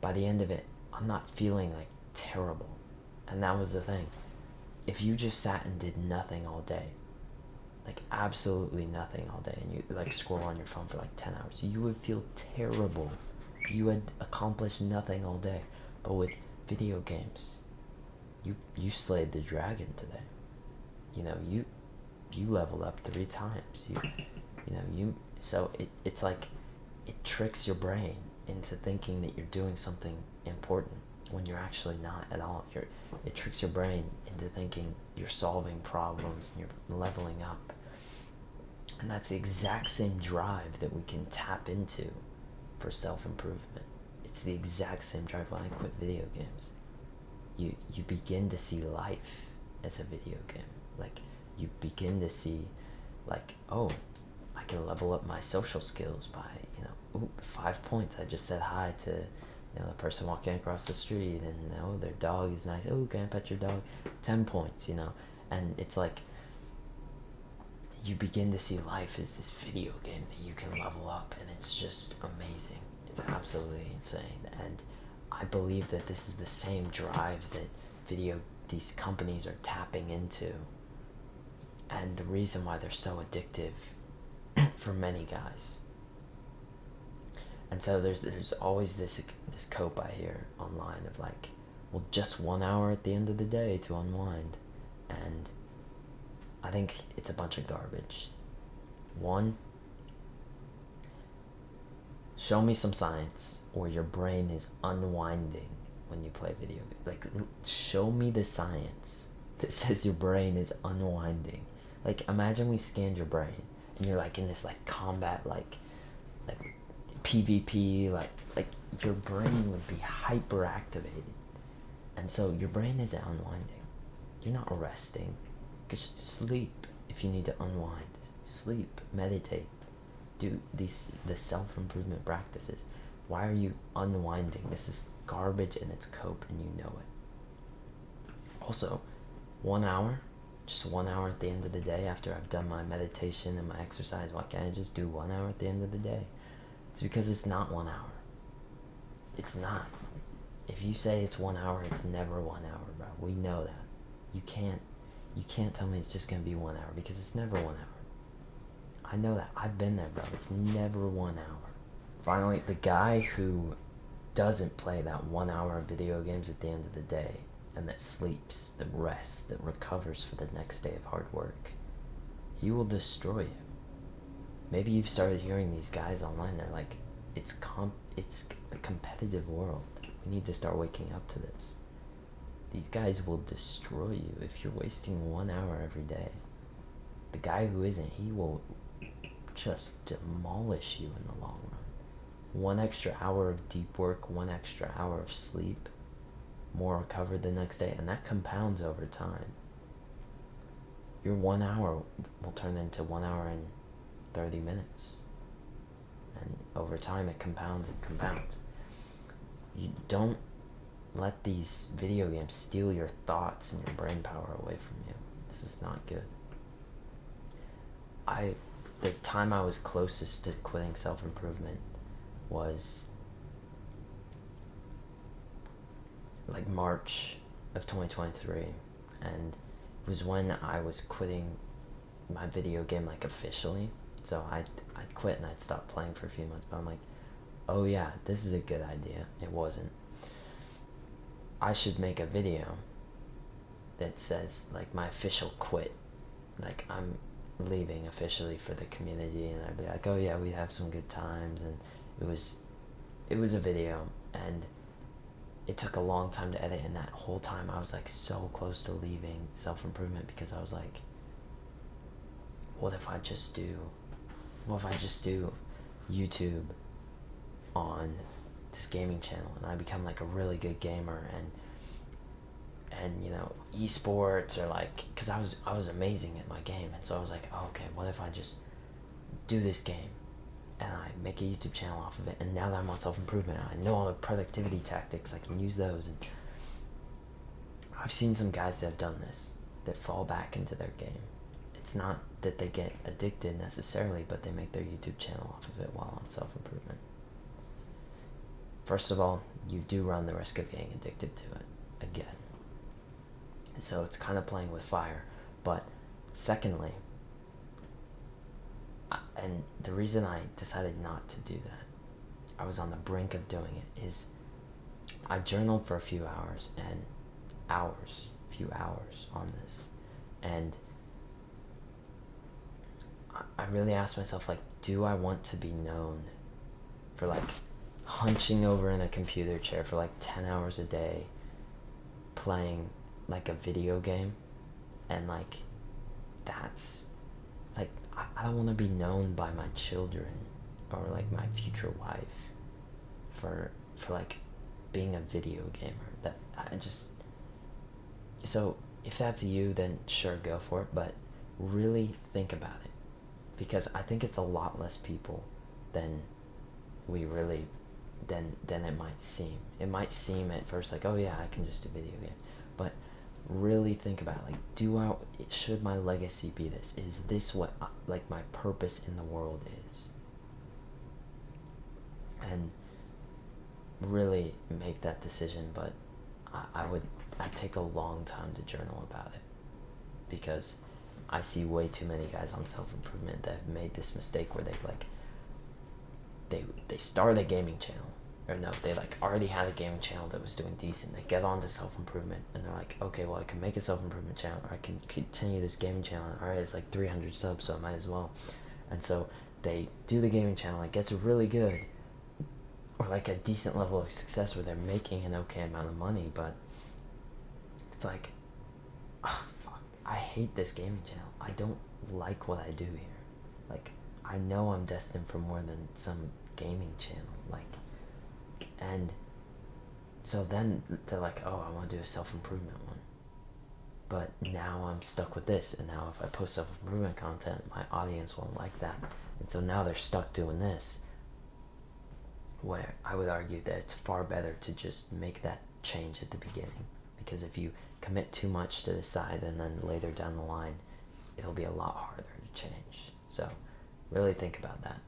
By the end of it, I'm not feeling like terrible. And that was the thing. If you just sat and did nothing all day, like absolutely nothing all day, and you like scroll on your phone for like 10 hours, you would feel terrible. You had accomplished nothing all day. But with video games, you slayed the dragon today. You leveled up 3 times. So it's like it tricks your brain into thinking that you're doing something important when you're actually not at all. It tricks your brain into thinking you're solving problems and you're leveling up. And that's the exact same drive that we can tap into for self-improvement. It's the exact same drive. When I quit video games, you begin to see life as a video game. Like, you begin to see, like, oh, I can level up my social skills by 5 points. I just said hi to the person walking across the street, and their dog is nice. Oh, can I pet your dog? 10 points. And it's like you begin to see life as this video game that you can level up, and it's just amazing. It's absolutely insane. And I believe that this is the same drive that these companies are tapping into, and the reason why they're so addictive for many guys. And so there's always this cope I hear online of like, well, just 1 hour at the end of the day to unwind. And I think it's a bunch of garbage. One, show me some science where your brain is unwinding when you play video games. Like, show me the science that says your brain is unwinding. Like, imagine we scanned your brain and you're like in this like combat, like PvP, like your brain would be hyperactivated. And so your brain isn't unwinding. You're not resting. Just sleep if you need to unwind. Sleep, meditate, do the self-improvement practices. Why are you unwinding? This is garbage, and it's cope, and you know it. Also, 1 hour, just 1 hour at the end of the day after I've done my meditation and my exercise. Why can't I just do 1 hour at the end of the day? It's because it's not 1 hour. It's not. If you say it's 1 hour, it's never 1 hour, bro. We know that. You can't tell me it's just gonna be 1 hour, because it's never 1 hour. I know that. I've been there, bro. It's never 1 hour. Finally, the guy who doesn't play that 1 hour of video games at the end of the day, and that sleeps, that rests, that recovers for the next day of hard work, he will destroy you. Maybe you've started hearing these guys online. They're like, it's a competitive world. We need to start waking up to this. These guys will destroy you if you're wasting 1 hour every day. The guy who isn't, he will just demolish you in the long run. 1 extra hour of deep work, 1 extra hour of sleep, more recovered the next day, and that compounds over time. Your 1 hour will turn into 1 hour and 30 minutes. And over time it compounds and compounds. You don't let these video games steal your thoughts and your brain power away from you. This is not good. The time I was closest to quitting self-improvement was like March of 2023, and it was when I was quitting my video game like officially. So I'd quit and I'd stop playing for a few months, but I'm like, oh yeah, this is a good idea. It wasn't. I should make a video that says like my official quit, like I'm leaving officially for the community, and I'd be like, oh yeah, we have some good times, and it was a video, and it took a long time to edit, and that whole time I was like so close to leaving self-improvement, because I was like, what if I just do YouTube on this gaming channel, and I become like a really good gamer, and you know, esports, or like, because I was amazing at my game, and so I was like, oh, okay, what if I just do this game and I make a YouTube channel off of it, and now that I'm on self-improvement, I know all the productivity tactics, I can use those. And I've seen some guys that have done this, that fall back into their game. It's not that they get addicted necessarily, but they make their YouTube channel off of it while on self-improvement. First of all, you do run the risk of getting addicted to it again. So it's kind of playing with fire. But secondly, and the reason I decided not to do that, I was on the brink of doing it, is I journaled for a few hours on this, and I really asked myself, like, do I want to be known for like hunching over in a computer chair for like 10 hours a day playing like a video game, and like, that's like, I don't want to be known by my children or like my future wife for like being a video gamer. That I just, so if that's you, then sure, go for it, but really think about it, because I think it's a lot less people than we really than it might seem. It might seem at first like, oh yeah, I can just do video games, but really think about it. Like, should my legacy be this? Is this what like my purpose in the world is? And really make that decision. But I'd take a long time to journal about it, because I see way too many guys on self-improvement that have made this mistake where they've like, they start a gaming channel, or no, they like already had a gaming channel that was doing decent. They get on to self-improvement, and they're like, okay, well, I can make a self-improvement channel, or I can continue this gaming channel. All right, it's like 300 subs, so I might as well. And so they do the gaming channel, it gets really good, or like a decent level of success where they're making an okay amount of money, but it's like, oh, fuck, I hate this gaming channel. I don't like what I do here. Like, I know I'm destined for more than some gaming channel. Like, and so then they're like, oh, I want to do a self-improvement one. But now I'm stuck with this, and now if I post self-improvement content, my audience won't like that. And so now they're stuck doing this, where I would argue that it's far better to just make that change at the beginning. Because if you commit too much to the side, and then later down the line, it'll be a lot harder to change. So really think about that.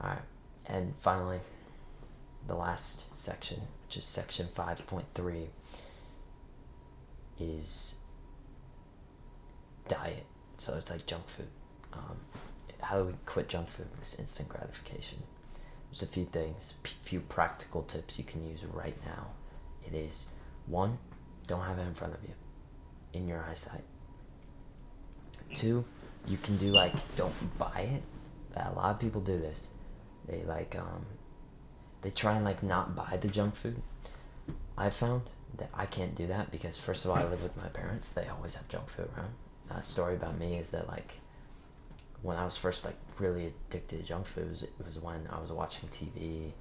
Alright, and finally, the last section, which is section 5.3, is diet. So it's like junk food. How do we quit junk food? This instant gratification. There's a few things, few practical tips you can use right now. It is, 1, don't have it in front of you, in your eyesight. 2, you can do like, don't buy it. A lot of people do this. They like, they try and like not buy the junk food. I found that I can't do that, because first of all, I live with my parents. They always have junk food around. A story about me is that like, when I was first like really addicted to junk foods, it was when I was watching TV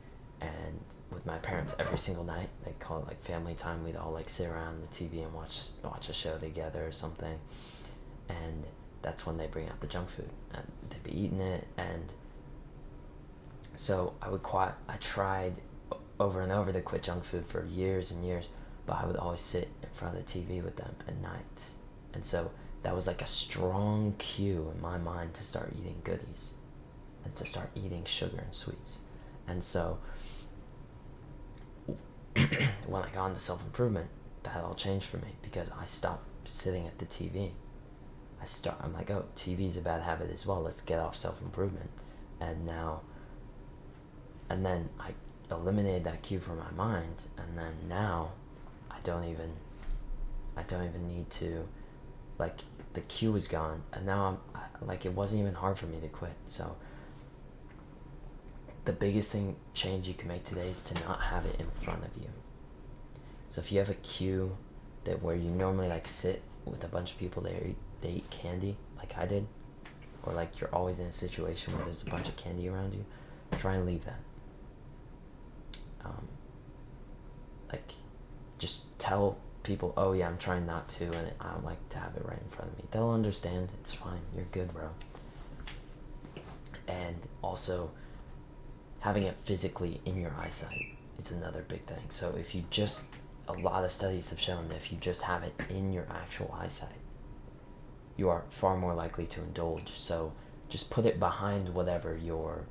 and with my parents every single night. They call it like family time. We'd all like sit around the TV and watch a show together or something, and that's when they bring out the junk food, and they'd be eating it. And so I tried over and over to quit junk food for years and years, but I would always sit in front of the TV with them at night. And so that was like a strong cue in my mind to start eating goodies and to start eating sugar and sweets. And so when I got into self-improvement, that all changed for me, because I stopped sitting at the TV. I'm like, oh, TV's a bad habit as well. Let's get off self-improvement. And then eliminated that cue from my mind, and then now I don't even need to, like, the cue is gone, and now like, it wasn't even hard for me to quit. So the biggest change you can make today is to not have it in front of you. So if you have a cue that where you normally like sit with a bunch of people that they eat candy like I did, or like you're always in a situation where there's a bunch of candy around you, try and leave that. Like, just tell people, oh yeah, I'm trying not to, and I don't like to have it right in front of me. They'll understand. It's fine. You're good, bro. And also, having it physically in your eyesight is another big thing. So if you just, a lot of studies have shown that if you just have it in your actual eyesight, you are far more likely to indulge. So just put it behind whatever you're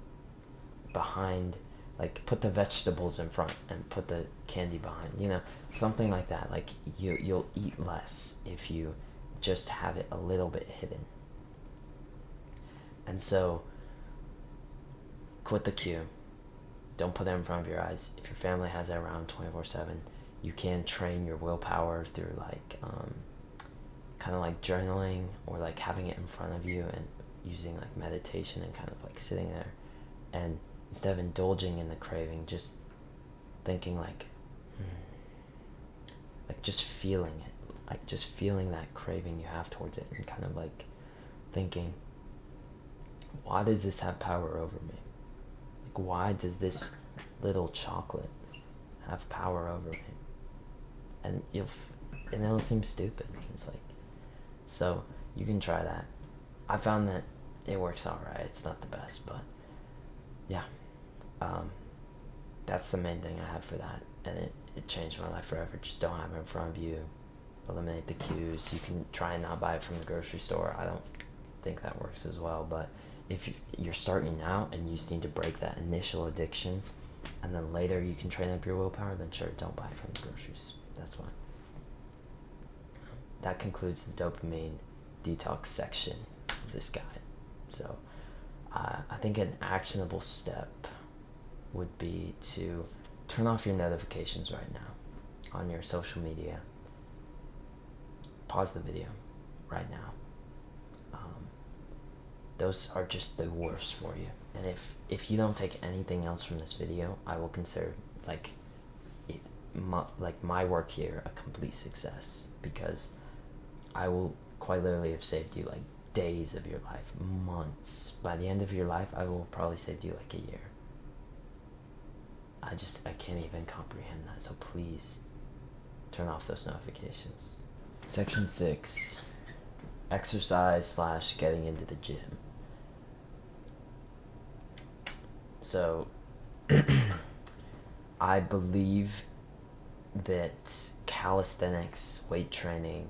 behind, like put the vegetables in front and put the candy behind, something like that. Like, you'll eat less if you just have it a little bit hidden. And so quit the cue. Don't put it in front of your eyes. If your family has it around 24/7, you can train your willpower through like kind of like journaling, or like having it in front of you and using like meditation and kind of like sitting there, and instead of indulging in the craving, just thinking like just feeling it, like just feeling that craving you have towards it, and kind of like thinking, why does this have power over me? Like, why does this little chocolate have power over me? And it'll seem stupid. It's like, so you can try that. I found that it works alright. It's not the best, but yeah. That's the main thing I have for that, and it changed my life forever. Just don't have it in front of you. Eliminate the cues. You can try and not buy it from the grocery store. I don't think that works as well, but if you're starting out and you just need to break that initial addiction, and then later you can train up your willpower, then sure, don't buy it from the groceries. That's fine. That concludes the dopamine detox section of this guide. So I think an actionable step would be to turn off your notifications right now on your social media. Pause the video right now. Those are just the worst for you. And if you don't take anything else from this video, I will consider my work here a complete success, because I will quite literally have saved you like days of your life, months. By the end of your life, I will probably saved you like a year. I can't even comprehend that. So please turn off those notifications. Section 6, exercise / getting into the gym. So I believe that calisthenics, weight training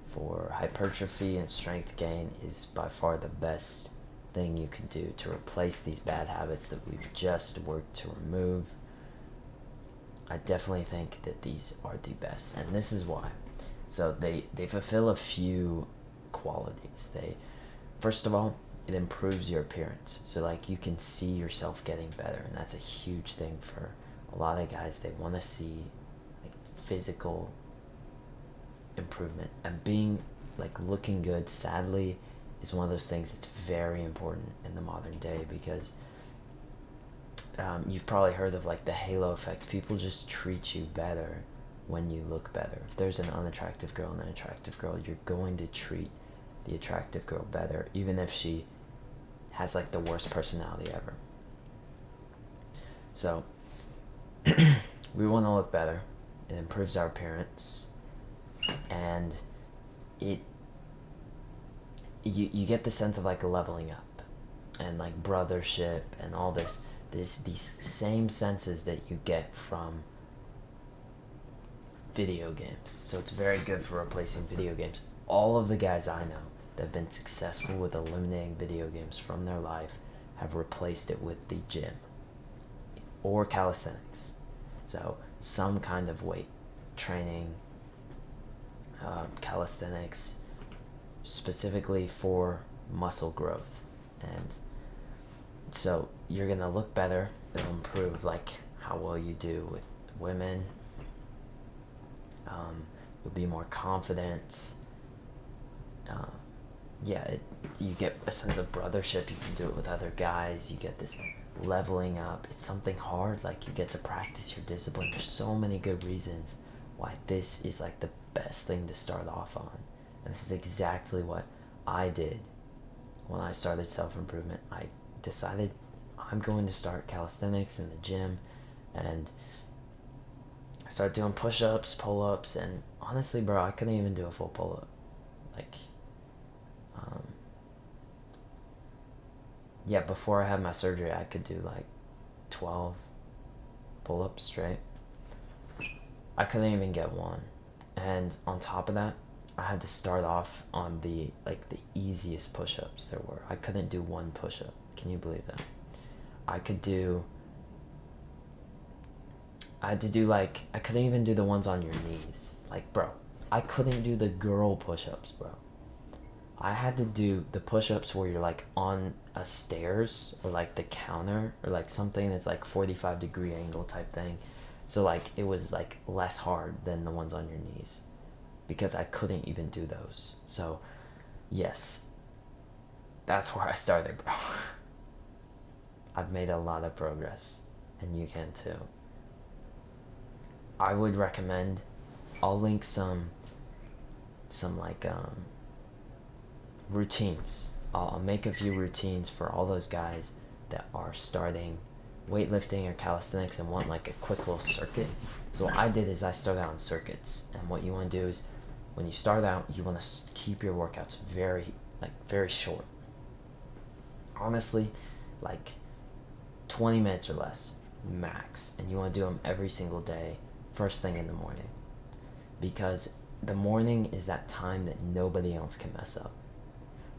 for hypertrophy and strength gain, is by far the best thing you can do to replace these bad habits that we've just worked to remove. I definitely think that these are the best, and this is why. So they fulfill a few qualities. First of all, it improves your appearance. So like, you can see yourself getting better, and that's a huge thing for a lot of guys. They want to see like physical improvement, and being like looking good, sadly, is one of those things that's very important in the modern day, because you've probably heard of like the halo effect. People just treat you better when you look better. If there's an unattractive girl and an attractive girl, you're going to treat the attractive girl better, even if she has like the worst personality ever. So we want to look better. It improves our appearance, and you get the sense of like leveling up and like brothership and all these same senses that you get from video games. So it's very good for replacing video games. All of the guys I know that have been successful with eliminating video games from their life have replaced it with the gym or calisthenics. So some kind of weight training, calisthenics, specifically for muscle growth. And so you're gonna look better. It'll improve like how well you do with women. You'll be more confident. Uh, you get a sense of brothership. You can do it with other guys. You get this leveling up. It's something hard. Like, you get to practice your discipline. There's so many good reasons why this is like the best thing to start off on. And this is exactly what I did when I started self-improvement. I decided I'm going to start calisthenics in the gym, and I started doing push-ups, pull-ups, and honestly, bro, I couldn't even do a full pull-up. Like, before I had my surgery, I could do like 12 pull-ups straight. I couldn't even get one. And on top of that, I had to start off on the easiest push-ups there were. I couldn't do one push-up. Can you believe that? I couldn't even do the ones on your knees. Like, bro, I couldn't do the girl push-ups, bro. I had to do the push-ups where you're like on a stairs, or like the counter, or like something that's like 45-degree angle type thing. So like it was like less hard than the ones on your knees, because I couldn't even do those. So yes, that's where I started, bro. I've made a lot of progress, and you can too. I would recommend, I'll link some like routines. I'll make a few routines for all those guys that are starting weightlifting or calisthenics and want like a quick little circuit. So what I did is I started out on circuits, and what you want to do is, when you start out, you want to keep your workouts very short. Honestly, like 20 minutes or less max, and you want to do them every single day, first thing in the morning, because the morning is that time that nobody else can mess up.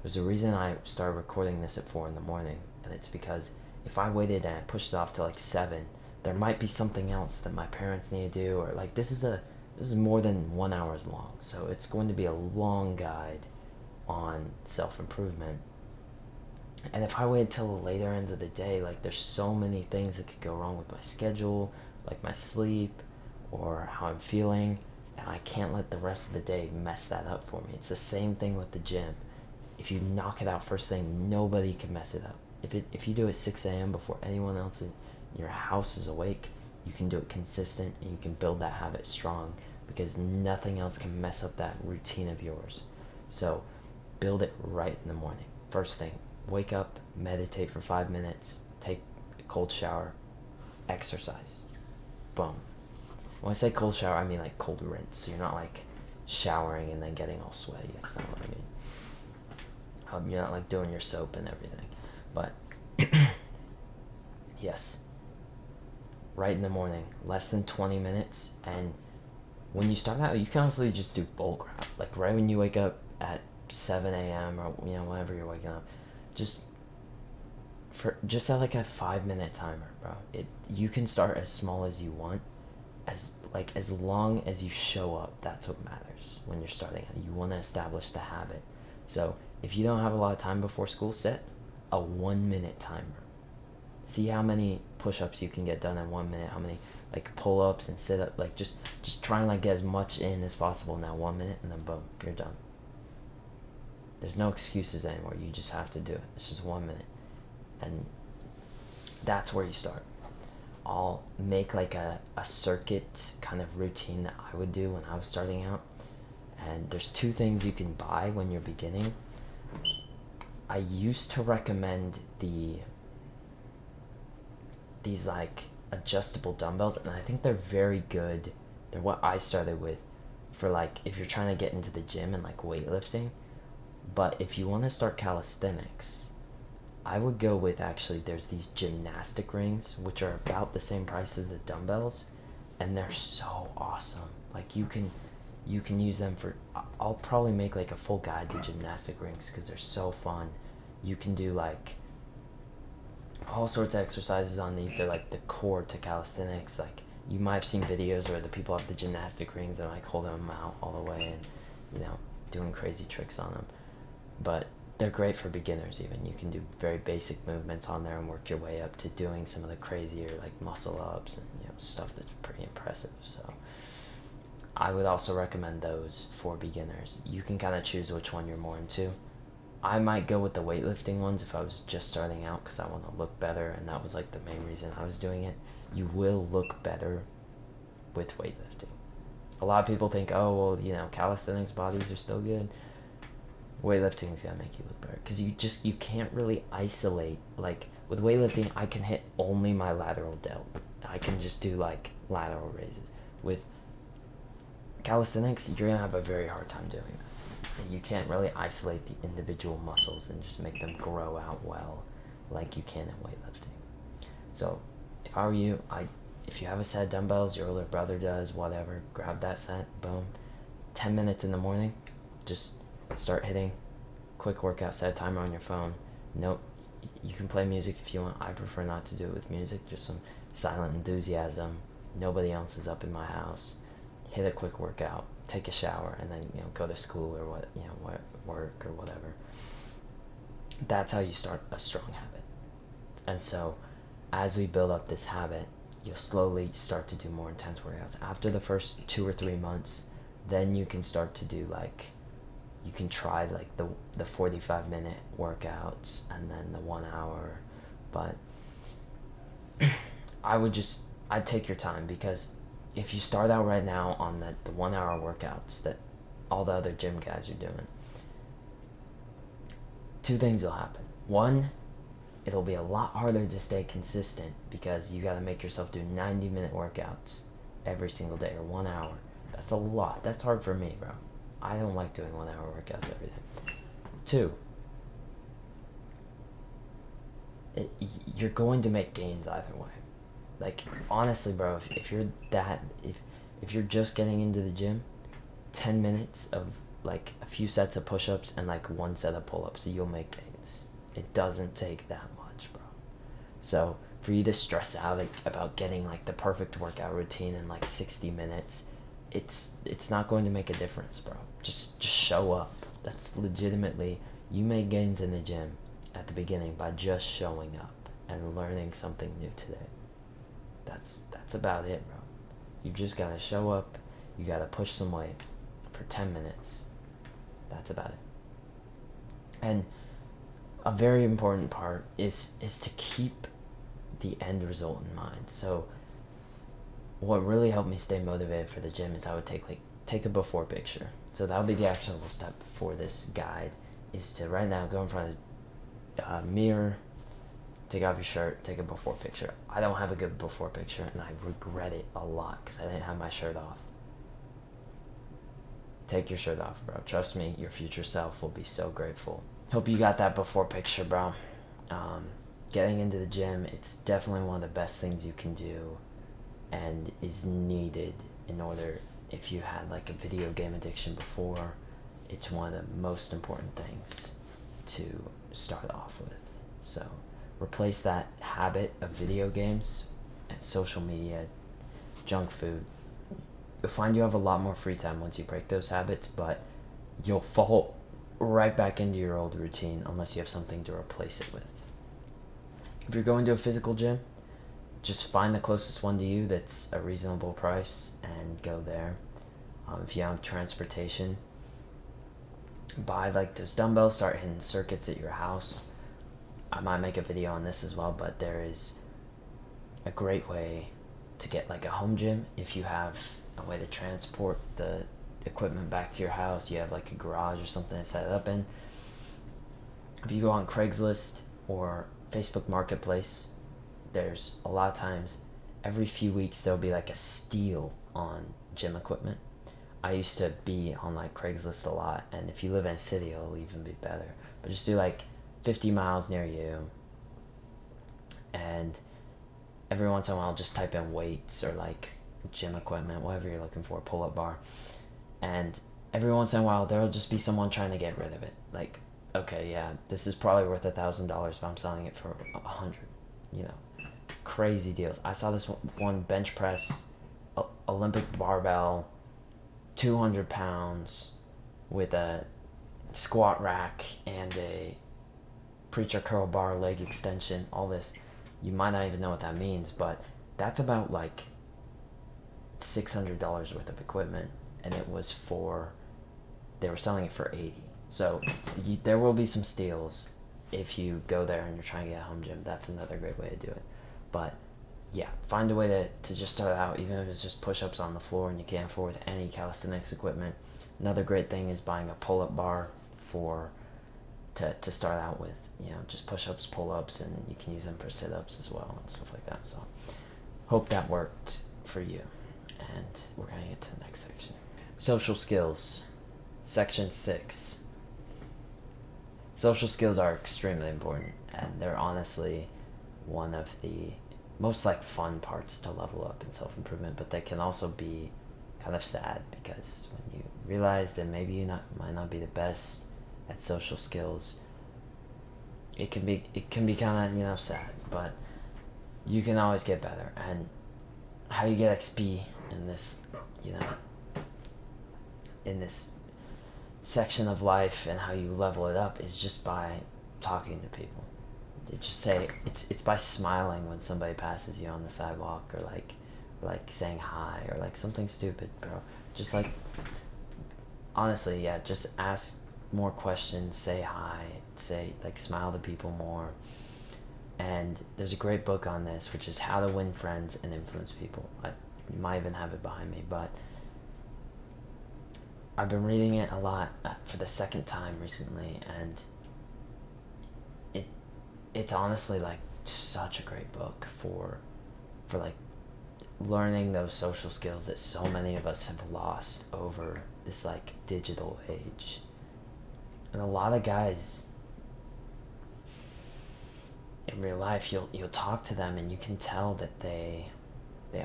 There's a reason I started recording this at 4 in the morning, and it's because if I waited and I pushed it off to like 7, there might be something else that my parents need to do, or like this is more than 1 hour long, so it's going to be a long guide on self-improvement. And if I wait till the later ends of the day, like there's so many things that could go wrong with my schedule, like my sleep or how I'm feeling, and I can't let the rest of the day mess that up for me. It's the same thing with the gym. If you knock it out first thing, nobody can mess it up. If you do it 6 a.m. before anyone else in your house is awake, you can do it consistent, and you can build that habit strong, because nothing else can mess up that routine of yours. So build it right in the morning. First thing, wake up, meditate for 5 minutes, take a cold shower, exercise. Boom. When I say cold shower, I mean like cold rinse. So you're not like showering and then getting all sweaty. That's not what I mean. You're not like doing your soap and everything. But yes, right in the morning, less than 20 minutes. And when you start out, you can honestly just do bulk crap. Like right when you wake up at 7 a.m. or whenever you're waking up, just set like a 5-minute timer, bro. You can start as small as you want, as long as you show up. That's what matters when you're starting out. You want to establish the habit. So if you don't have a lot of time before school, set a 1-minute timer. See how many push-ups you can get done in 1 minute, how many like pull-ups and sit-up, like just try and like get as much in as possible in that 1 minute, and then boom, you're done. There's no excuses anymore. You just have to do it. It's just 1 minute, and that's where you start. I'll make like a circuit kind of routine that I would do when I was starting out. And there's 2 things you can buy when you're beginning. I used to recommend these like adjustable dumbbells, and I think they're very good. They're what I started with for like if you're trying to get into the gym and like weightlifting. But if you want to start calisthenics, I would go with, actually, there's these gymnastic rings, which are about the same price as the dumbbells, and they're so awesome. Like you can use them for, I'll probably make like a full guide to gymnastic rings because they're so fun. You can do like all sorts of exercises on these. They're like the core to calisthenics. Like you might have seen videos where the people have the gymnastic rings and like holding them out all the way and doing crazy tricks on them. But they're great for beginners. Even you can do very basic movements on there and work your way up to doing some of the crazier like muscle ups and stuff that's pretty impressive. So I would also recommend those for beginners. You can kind of choose which one you're more into. I might go with the weightlifting ones if I was just starting out because I want to look better, and that was like the main reason I was doing it. You will look better with weightlifting. A lot of people think, oh well, calisthenics bodies are still good. Weightlifting is gonna make you look better because you can't really isolate. Like with weightlifting, I can hit only my lateral delt. I can just do like lateral raises. With calisthenics, you're gonna have a very hard time doing that. You can't really isolate the individual muscles and just make them grow out well like you can in weightlifting. So if I were you, if you have a set of dumbbells, your older brother does, whatever, grab that set, boom. 10 minutes in the morning, just start hitting. Quick workout, set a timer on your phone. Nope, you can play music if you want. I prefer not to do it with music, just some silent enthusiasm. Nobody else is up in my house. Hit a quick workout, take a shower, and then go to school or work or whatever. That's how you start a strong habit. And so as we build up this habit, you'll slowly start to do more intense workouts. After the first 2 or 3 months, then you can start to do you can try like the 45-minute workouts and then the 1 hour. But I'd take your time, because if you start out right now on the 1 hour workouts that all the other gym guys are doing, 2 things will happen. One, it'll be a lot harder to stay consistent because you got to make yourself do 90-minute workouts every single day, or 1 hour. That's a lot. That's hard for me, bro. I don't like doing 1 hour workouts every day. 2, you're going to make gains either way. Like, honestly, bro, if you're just getting into the gym, 10 minutes of like a few sets of push-ups and like 1 set of pull-ups, so you'll make gains. It doesn't take that much, bro. So for you to stress out about getting like the perfect workout routine in like 60 minutes, it's not going to make a difference, bro. Just show up. That's legitimately, you make gains in the gym at the beginning by just showing up and learning something new today. That's about it, bro. You just gotta show up. You gotta push some weight for 10 minutes. That's about it. And a very important part is to keep the end result in mind. So what really helped me stay motivated for the gym is I would take a before picture. So that would be the actionable step for this guide, is to right now go in front of a mirror, take off your shirt, take a before picture. I don't have a good before picture, and I regret it a lot because I didn't have my shirt off. Take your shirt off, bro. Trust me, your future self will be so grateful. Hope you got that before picture, bro. Getting into the gym, it's definitely one of the best things you can do and is needed in order, if you had like a video game addiction before, it's one of the most important things to start off with. So replace that habit of video games and social media, junk food. You'll find you have a lot more free time once you break those habits, but you'll fall right back into your old routine unless you have something to replace it with. If you're going to a physical gym, just find the closest one to you that's a reasonable price and go there. If you have transportation, buy like those dumbbells, start hitting circuits at your house. I might make a video on this as well, but there is a great way to get like a home gym. If you have a way to transport the equipment back to your house, you have like a garage or something to set it up in. If you go on Craigslist or Facebook Marketplace, there's a lot of times, every few weeks there'll be like a steal on gym equipment. I used to be on like Craigslist a lot, and if you live in a city, it'll even be better. But just do like 50 miles near you, and every once in a while just type in weights or like gym equipment, whatever you're looking for, pull-up bar, and every once in a while there'll just be someone trying to get rid of it. Like, okay, yeah, this is probably worth $1,000, but I'm selling it for $100. Crazy deals. I saw this one bench press, Olympic barbell, 200 pounds with a squat rack and a preacher curl bar leg extension, all this. You might not even know what that means, but that's about like $600 worth of equipment, and they were selling it for 80. So there will be some steals if you go there and you're trying to get a home gym. That's another great way to do it. But yeah, find a way to just start out, even if it's just push-ups on the floor and you can't afford any calisthenics equipment. Another great thing is buying a pull-up bar to start out with, just push-ups, pull-ups, and you can use them for sit-ups as well and stuff like that. So hope that worked for you. And we're going to get to the next section. Social skills. Section 6. Social skills are extremely important, and they're honestly one of the most fun parts to level up in self-improvement, but they can also be kind of sad, because when you realize that maybe you might not be the best at social skills, it can be kind of sad, but you can always get better. And how you get XP in this in this section of life, and how you level it up, is just by talking to people. It's by smiling when somebody passes you on the sidewalk, or like saying hi, or like something stupid, bro. Just honestly, yeah, just ask more questions, say hi, smile to people more. And there's a great book on this, which is How to Win Friends and Influence People. You might even have it behind me, but I've been reading it a lot for the second time recently, and it's honestly such a great book for learning those social skills that so many of us have lost over this digital age. And a lot of guys in real life, you'll talk to them and you can tell that they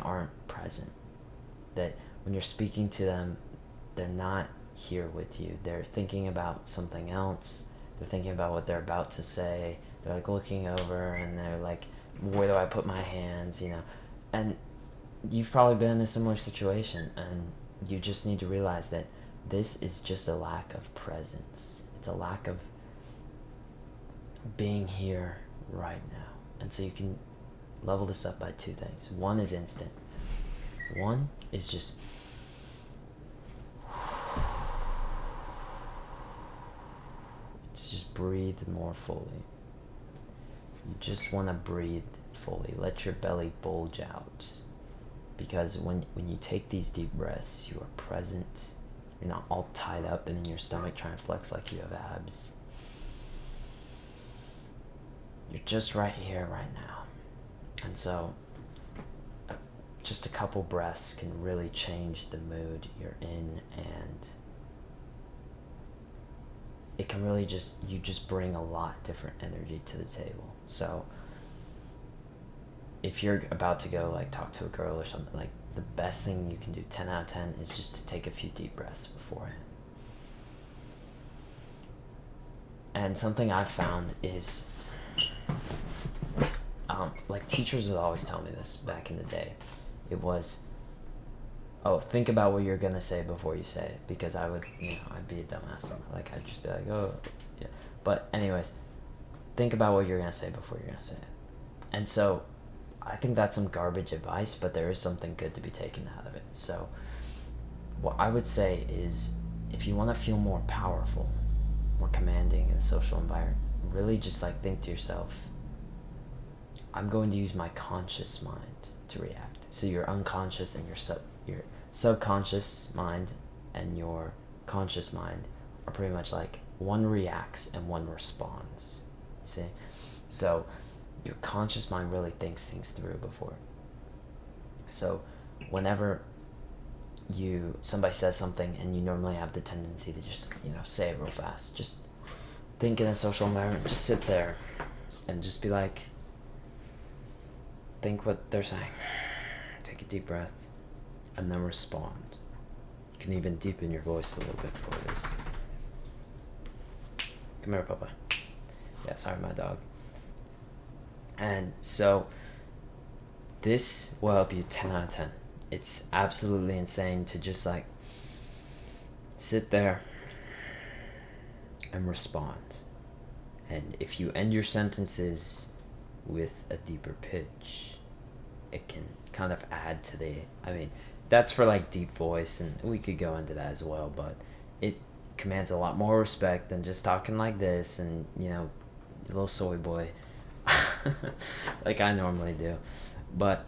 aren't present. That when you're speaking to them, they're not here with you. They're thinking about something else. They're thinking about what they're about to say. They're looking over, and they're like, where do I put my hands, And you've probably been in a similar situation, and you just need to realize that this is just a lack of presence. It's a lack of being here right now. And so you can level this up by two things. One is instant. One is just breathe more fully. You just want to breathe fully. Let your belly bulge out. Because when you take these deep breaths, you are present. You're not all tied up and in your stomach trying to flex like you have abs. You're just right here, right now. And so just a couple breaths can really change the mood you're in, and it can really you just bring a lot different energy to the table. So if you're about to go talk to a girl or something, the best thing you can do, 10 out of 10, is just to take a few deep breaths beforehand. And something I've found is teachers would always tell me this back in the day. It was, think about what you're gonna say before you say it, because I would, I'd be a dumbass. I'd just be like, oh, yeah. But anyways, think about what you're gonna say before you're gonna say it. And so I think that's some garbage advice, but there is something good to be taken out of it. So what I would say is, if you want to feel more powerful, more commanding in a social environment, really just think to yourself, I'm going to use my conscious mind to react. So your unconscious and your subconscious mind and your conscious mind are pretty much one reacts and one responds. See? So your conscious mind really thinks things through before. So whenever somebody says something and you normally have the tendency to just say it real fast, just think in a social environment, just sit there and just be think what they're saying, take a deep breath, and then respond. You can even deepen your voice a little bit for this. Come here, Papa. Yeah, sorry, my dog. And so this will help you 10 out of 10. It's absolutely insane to just sit there, and respond. And if you end your sentences with a deeper pitch, it can kind of add to the, I mean, that's for like deep voice, and we could go into that as well, but it commands a lot more respect than just talking like this and, you know, little soy boy like I normally do. But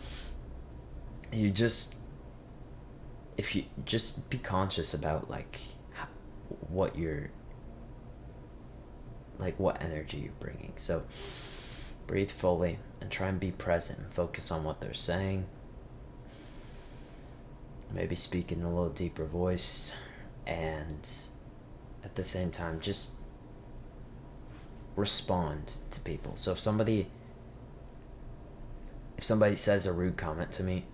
you just, if you just be conscious about like what you're, like what energy you're bringing. So breathe fully and try and be present and focus on what they're saying. Maybe speak in a little deeper voice, and at the same time just respond to people. So if somebody says a rude comment to me,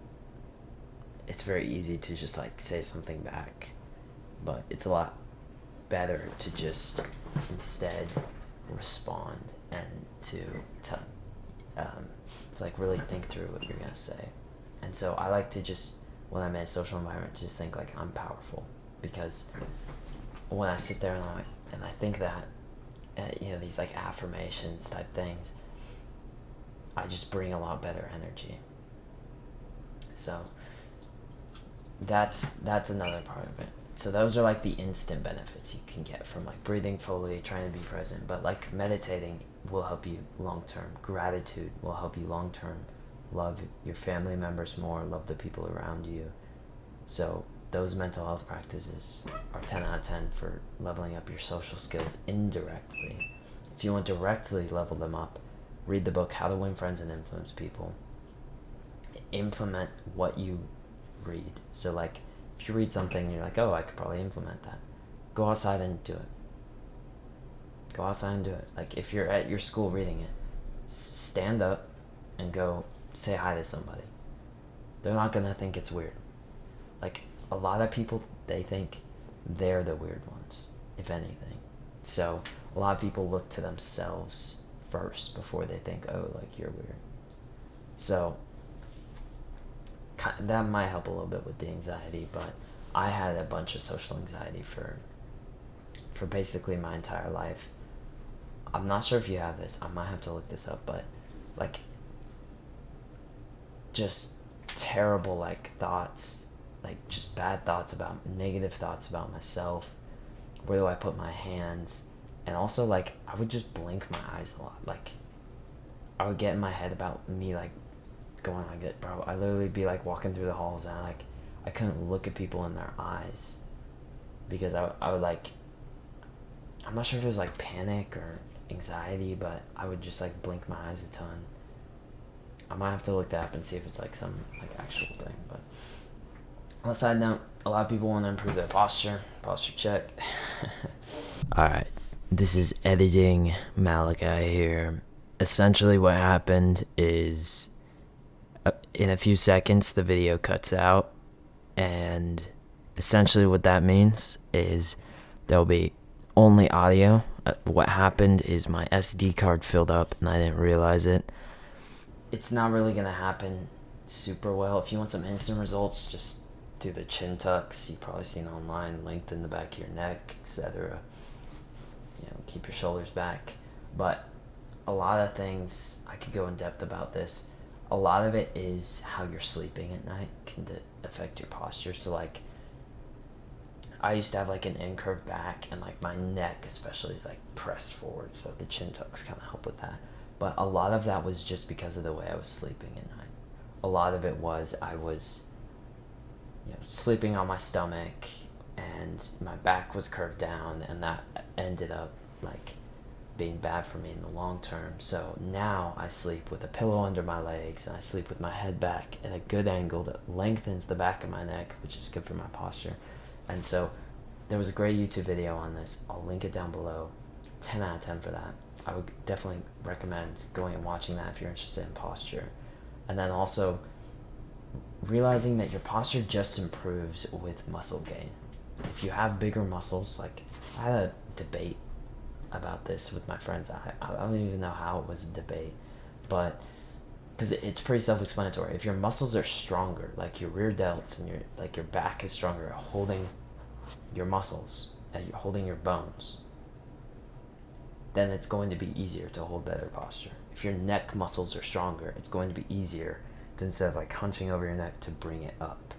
it's very easy to just like say something back, but it's a lot better to just instead respond and to like really think through what you're gonna say. And so I like to just, when I'm in a social environment, just think like I'm powerful, because when I sit there and I think that, you know, these like affirmations type things, I just bring a lot better energy. So that's another part of it. So those are like the instant benefits you can get from like breathing fully, trying to be present. But like meditating will help you long term. Gratitude will help you long term. Love your family members more, love the people around you. So those mental health practices are 10 out of 10 for leveling up your social skills indirectly. If you want to directly level them up, read the book How to Win Friends and Influence People. Implement what you read. So like if you read something and you're like, oh, I could probably implement that, go outside and do it. Go outside and do it. Like if you're at your school reading it, stand up and go say hi to somebody. They're not gonna think it's weird. Like a lot of people, they think they're the weird ones, if anything. So a lot of people look to themselves first before they think, oh, like you're weird. So that might help a little bit with the anxiety, but I had a bunch of social anxiety for basically my entire life. I'm not sure if you have this. I might have to look this up, but like just terrible like thoughts, like just bad thoughts, about negative thoughts about myself. Where do I put my hands? And also like I would just blink my eyes a lot. Like I would get in my head about me like going like that, bro. I literally be like walking through the halls and I couldn't look at people in their eyes because I would like, I'm not sure if it was like panic or anxiety, but I would just like blink my eyes a ton. I might have to look that up and see if it's like some like actual thing. But on a side note, a lot of people want to improve their posture check. Alright, this is editing Malachi here. Essentially what happened is in a few seconds the video cuts out, and essentially what that means is there'll be only audio. What happened is my SD card filled up and I didn't realize it. It's not really gonna happen super well. If you want some instant results, just do the chin tucks you've probably seen online, lengthen the back of your neck, etc. You know, keep your shoulders back. But a lot of things, I could go in depth about this. A lot of it is how you're sleeping at night can affect your posture. So like I used to have like an incurved back, and like my neck especially is like pressed forward, so the chin tucks kind of help with that. But a lot of that was just because of the way I was sleeping at night. A lot of it was I was, you know, sleeping on my stomach and my back was curved down, and that ended up like being bad for me in the long term. So now I sleep with a pillow under my legs, and I sleep with my head back at a good angle that lengthens the back of my neck, which is good for my posture. And so there was a great YouTube video on this. I'll link it down below. 10 out of 10 for that. I would definitely recommend going and watching that if you're interested in posture. And then also realizing that your posture just improves with muscle gain. If you have bigger muscles, like I had a debate about this with my friends. I don't even know how it was a debate, but because it's pretty self-explanatory. If your muscles are stronger, like your rear delts and your back is stronger at holding your muscles, at holding your bones, then it's going to be easier to hold better posture. If your neck muscles are stronger, it's going to be easier to, instead of like hunching over your neck, to bring it up.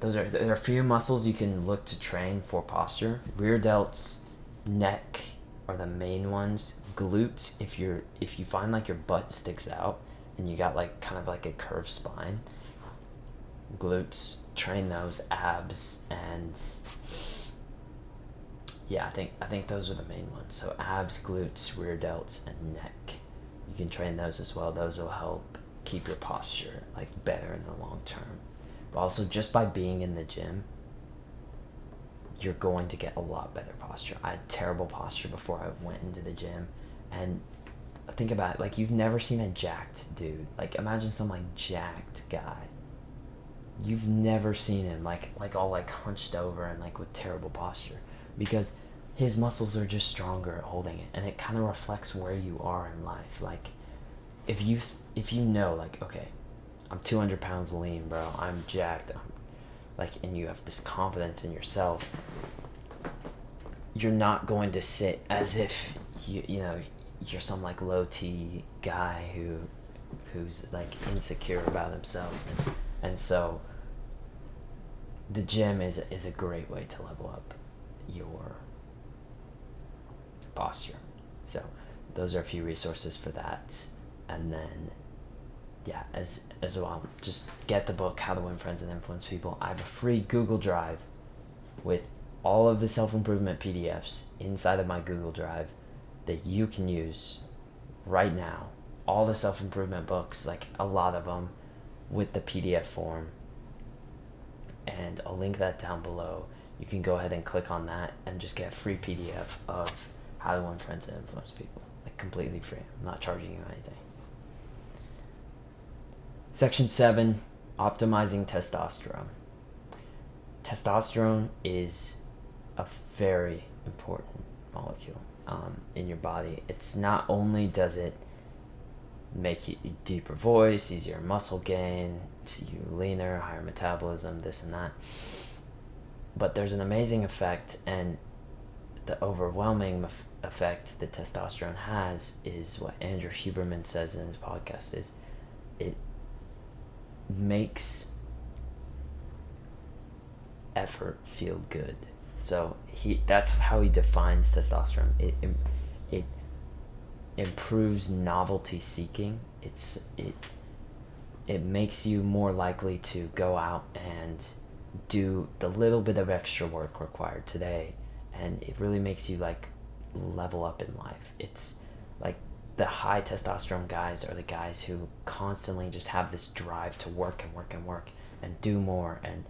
There are a few muscles you can look to train for posture. Rear delts, neck are the main ones. Glutes, if you find like your butt sticks out and you got like kind of like a curved spine, glutes, train those. Abs, and I think those are the main ones. So abs, glutes, rear delts, and neck. You can train those as well. Those will help keep your posture like better in the long term. But also, just by being in the gym, you're going to get a lot better posture. I had terrible posture before I went into the gym, and think about it, like, you've never seen a jacked dude. Like, imagine some like jacked guy. You've never seen him like all like hunched over and like with terrible posture, because his muscles are just stronger at holding it, and it kind of reflects where you are in life. Like, if you know, like, okay, I'm 200 pounds lean, bro, I'm jacked, and you have this confidence in yourself, you're not going to sit as if you're some like low T guy who's like insecure about himself. And so the gym is a great way to level up your posture. So those are a few resources for that. And then as well, just get the book How to Win Friends and Influence People. I have a free Google Drive with all of the self-improvement PDFs inside of my Google Drive that you can use right now. All the self-improvement books, like a lot of them, with the PDF form. And I'll link that down below. You can go ahead and click on that and just get a free PDF of How to Win Friends and Influence People. Like, completely free. I'm not charging you anything. Section 7, optimizing testosterone. Testosterone is a very important molecule in your body. It's not only does it make you deeper voice, easier muscle gain, see you leaner, higher metabolism, this and that, but there's an amazing effect, and the overwhelming effect that testosterone has is what Andrew Huberman says in his podcast, is it makes effort feel good. So that's how he defines testosterone. It improves novelty seeking. It makes you more likely to go out and do the little bit of extra work required today, and it really makes you like level up in life. It's like the high testosterone guys are the guys who constantly just have this drive to work and work and work and do more and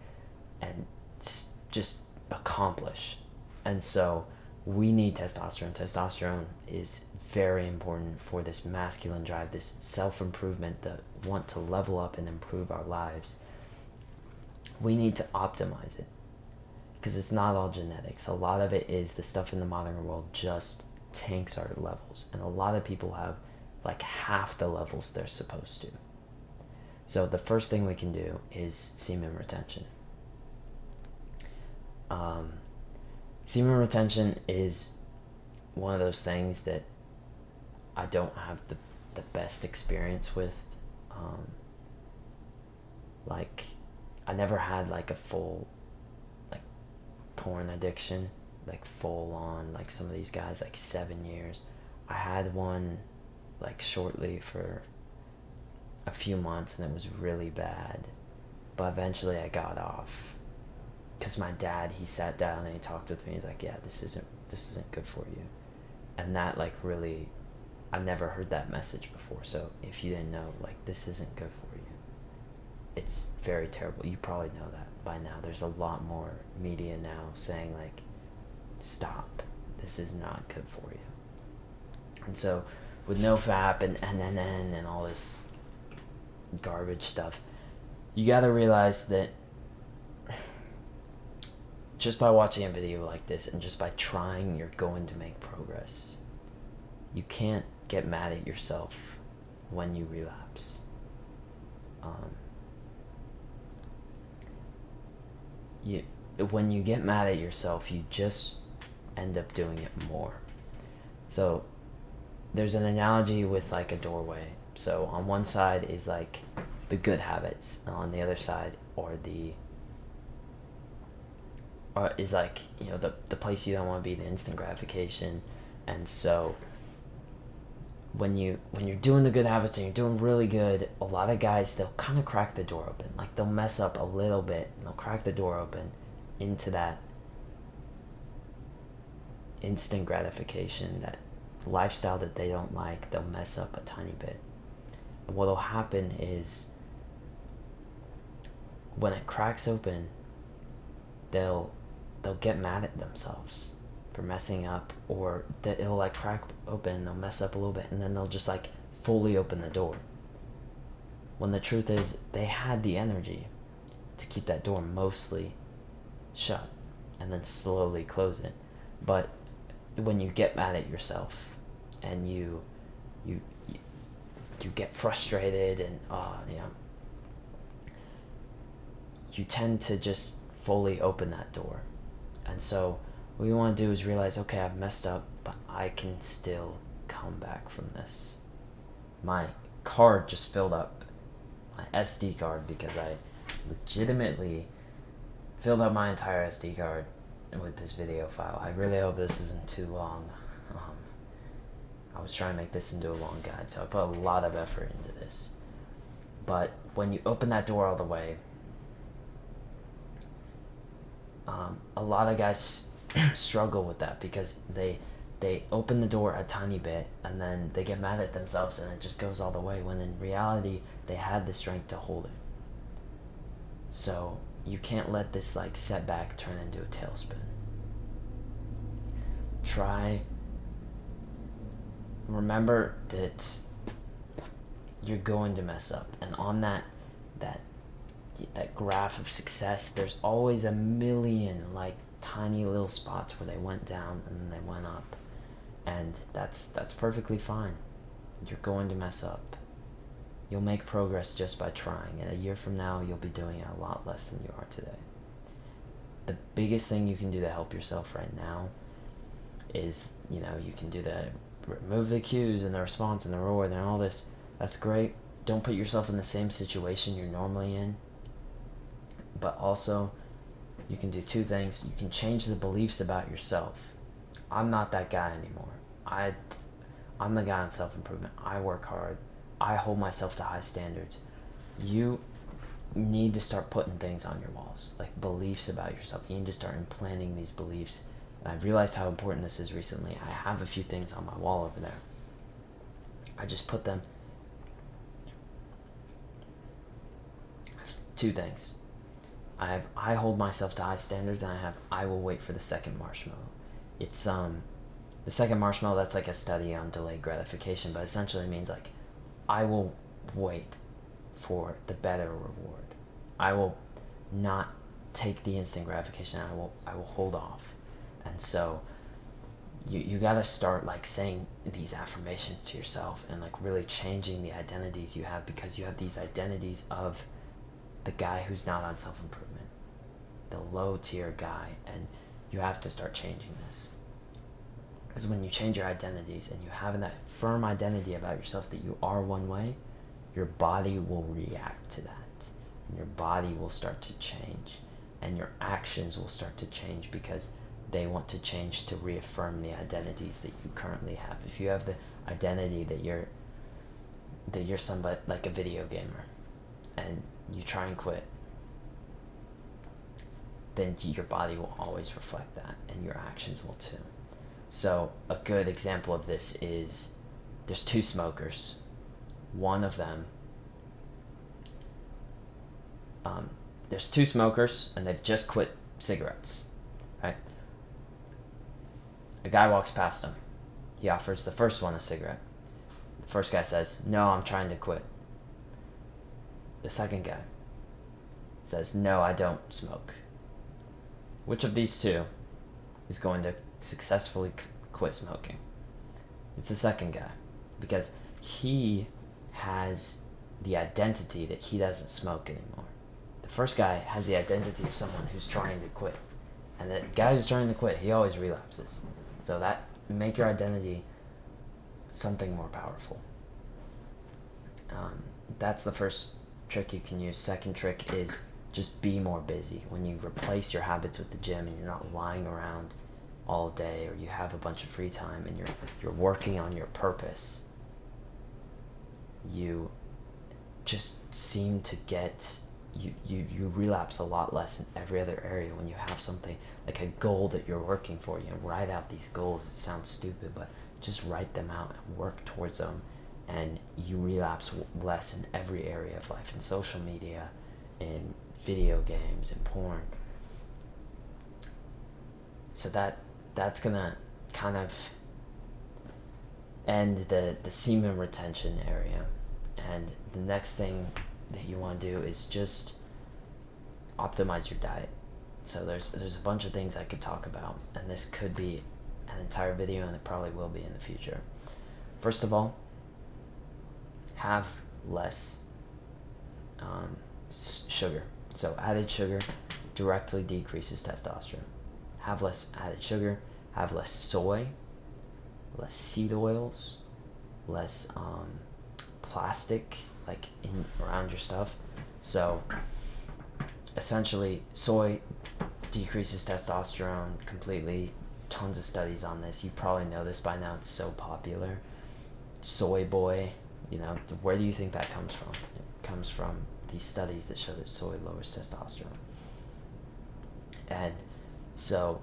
just accomplish. And so we need testosterone. Testosterone is very important for this masculine drive, this self-improvement, that want to level up and improve our lives. We need to optimize it, because it's not all genetics. A lot of it is the stuff in the modern world just tanks our levels, and a lot of people have like half the levels they're supposed to. So the first thing we can do is semen retention. Semen retention is one of those things that I don't have the best experience with. Like, I never had like a full like porn addiction, like full on, like some of these guys, like 7 years. I had one like shortly for a few months, and it was really bad, but eventually I got off, because my dad, he sat down and he talked with me. He's like, yeah, this isn't good for you. And that like really, I never heard that message before. So if you didn't know, like, this isn't good for you, it's very terrible. You probably know that by now. There's a lot more media now saying like, stop, this is not good for you. And so with NoFap and all this garbage stuff, you gotta realize that just by watching a video like this and just by trying, you're going to make progress. You can't get mad at yourself when you relapse. When you get mad at yourself, you just end up doing it more. So there's an analogy with like a doorway. So on one side is like the good habits, and on the other side is like, you know, the place you don't want to be, the instant gratification. And so when you're doing the good habits and you're doing really good, a lot of guys, they'll kind of crack the door open. Like they'll mess up a little bit and they'll crack the door open into that instant gratification, that lifestyle that they don't like. They'll mess up a tiny bit. And what'll happen is when it cracks open, they'll get mad at themselves for messing up, or that it'll like crack open, they'll mess up a little bit, and then they'll just like fully open the door. When the truth is, they had the energy to keep that door mostly shut and then slowly close it. But when you get mad at yourself and you get frustrated and you tend to just fully open that door. And so what we want to do is realize, okay, I've messed up, but I can still come back from this. My card just filled up, my SD card, because I legitimately filled up my entire SD card with this video file. I really hope this isn't too long. I was trying to make this into a long guide, so I put a lot of effort into this. But when you open that door all the way, a lot of guys struggle with that because they open the door a tiny bit and then they get mad at themselves and it just goes all the way, when in reality they had the strength to hold it. So you can't let this like setback turn into a tailspin. Remember that you're going to mess up, and on that graph of success, there's always a million like tiny little spots where they went down and then they went up, and that's perfectly fine. You're going to mess up. You'll make progress just by trying, and a year from now you'll be doing it a lot less than you are today. The biggest thing you can do to help yourself right now is, you can do the remove the cues and the response and the reward and all this. That's great. Don't put yourself in the same situation you're normally in. But also, you can do two things. You can change the beliefs about yourself. I'm not that guy anymore. I'm the guy on self-improvement. I work hard. I hold myself to high standards. You need to start putting things on your walls, like beliefs about yourself. You need to start implanting these beliefs. And I've realized how important this is recently. I have a few things on my wall over there. I just put them. I have two things. I hold myself to high standards, and I will wait for the second marshmallow. It's the second marshmallow, that's like a study on delayed gratification, but essentially it means like I will wait for the better reward. I will not take the instant gratification. I will hold off. And so you gotta start like saying these affirmations to yourself and like really changing the identities you have, because you have these identities of the guy who's not on self-improvement, the low tier guy, and you have to start changing this. Because when you change your identities and you have that firm identity about yourself that you are one way, your body will react to that, and your body will start to change, and your actions will start to change, because they want to change to reaffirm the identities that you currently have. If you have the identity that you're somebody like a video gamer, and you try and quit, then your body will always reflect that, and your actions will too. So a good example of this is, there's two smokers. One of them, there's two smokers and they've just quit cigarettes, right? A guy walks past him. He offers the first one a cigarette. The first guy says, "No, I'm trying to quit." The second guy says, "No, I don't smoke." Which of these two is going to successfully quit smoking? It's the second guy, because he has the identity that he doesn't smoke anymore. The first guy has the identity of someone who's trying to quit. And the guy who's trying to quit, he always relapses. So that, make your identity something more powerful. That's the first trick you can use. Second trick is just be more busy. When you replace your habits with the gym and you're not lying around all day, or you have a bunch of free time and you're working on your purpose, you just seem to get you relapse a lot less in every other area when you have something like a goal that you're working for. Write out these goals. It sounds stupid, but just write them out and work towards them, and you relapse less in every area of life, in social media, in video games, in porn. So that's gonna kind of end the semen retention area. And the next thing that you want to do is just optimize your diet. So there's a bunch of things I could talk about, and this could be an entire video, and it probably will be in the future. First of all, have less sugar. So added sugar directly decreases testosterone. Have less added sugar, have less soy, less seed oils, less plastic like in around your stuff. So essentially, soy decreases testosterone completely. Tons of studies on this. You probably know this by now. It's so popular. Soy boy, where do you think that comes from? It comes from these studies that show that soy lowers testosterone. And so,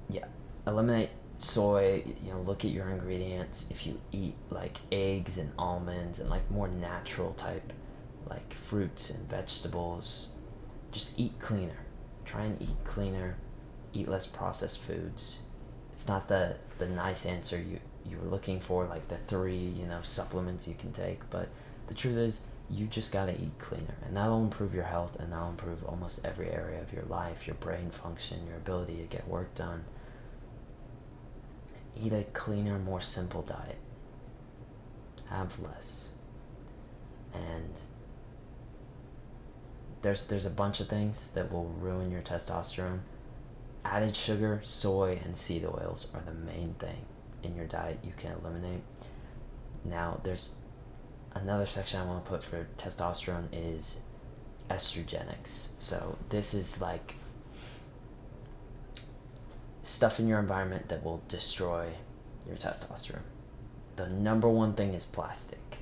yeah, eliminate soy. Look at your ingredients. If you eat like eggs and almonds and like more natural type, like fruits and vegetables, just eat cleaner. Try and eat cleaner. Eat less processed foods. It's not the nice answer you were looking for, like the 3 supplements you can take, but the truth is you just gotta eat cleaner, and that'll improve your health, and that'll improve almost every area of your life, your brain function, your ability to get work done. Eat a cleaner, more simple diet. Have less. And there's a bunch of things that will ruin your testosterone. Added sugar, soy, and seed oils are the main thing in your diet you can eliminate. Now, there's another section I want to put for testosterone is estrogenics. So this is like stuff in your environment that will destroy your testosterone. The number one thing is plastic.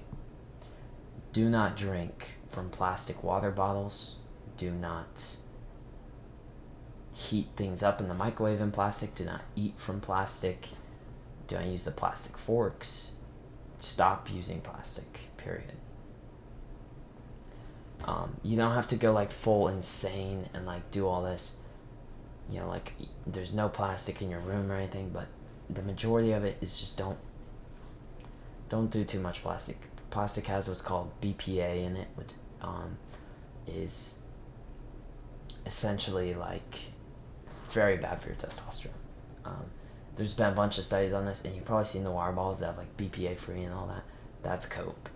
Do not drink from plastic water bottles. Do not heat things up in the microwave in plastic. Do not eat from plastic. Do not use the plastic forks. Stop using plastic, period. You don't have to go like full insane and like do all this, like there's no plastic in your room or anything, but the majority of it is just don't do too much plastic. Plastic has what's called BPA in it, which is essentially like very bad for your testosterone. There's been a bunch of studies on this, and you've probably seen the water bottles that have like BPA free and all that. That's cope,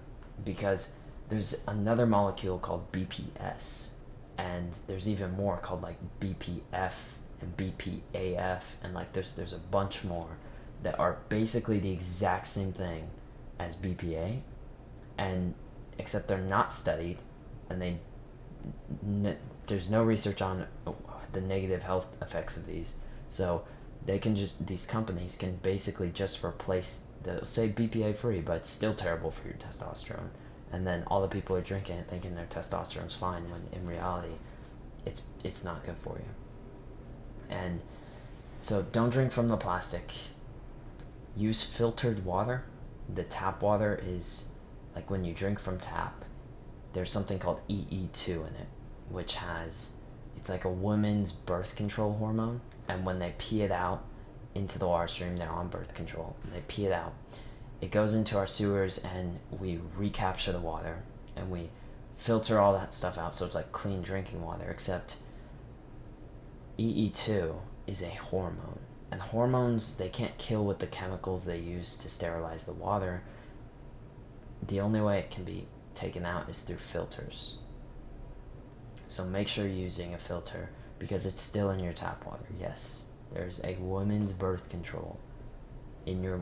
because there's another molecule called BPS, and there's even more called like BPF and BPAF, and like there's a bunch more that are basically the exact same thing as BPA, and except they're not studied, and there's no research on the negative health effects of these. So these companies can basically just replace, they'll say BPA free, but it's still terrible for your testosterone. And then all the people are drinking it thinking their testosterone's fine, when in reality, it's not good for you. And so don't drink from the plastic. Use filtered water. The tap water is, like when you drink from tap, there's something called EE2 in it, which it's like a woman's birth control hormone, and when they pee it out into the water stream, they're on birth control, and they pee it out, it goes into our sewers, and we recapture the water, and we filter all that stuff out, so it's like clean drinking water, except EE2 is a hormone, and hormones, they can't kill with the chemicals they use to sterilize the water. The only way it can be taken out is through filters. So make sure you're using a filter because it's still in your tap water. Yes, there's a woman's birth control in your,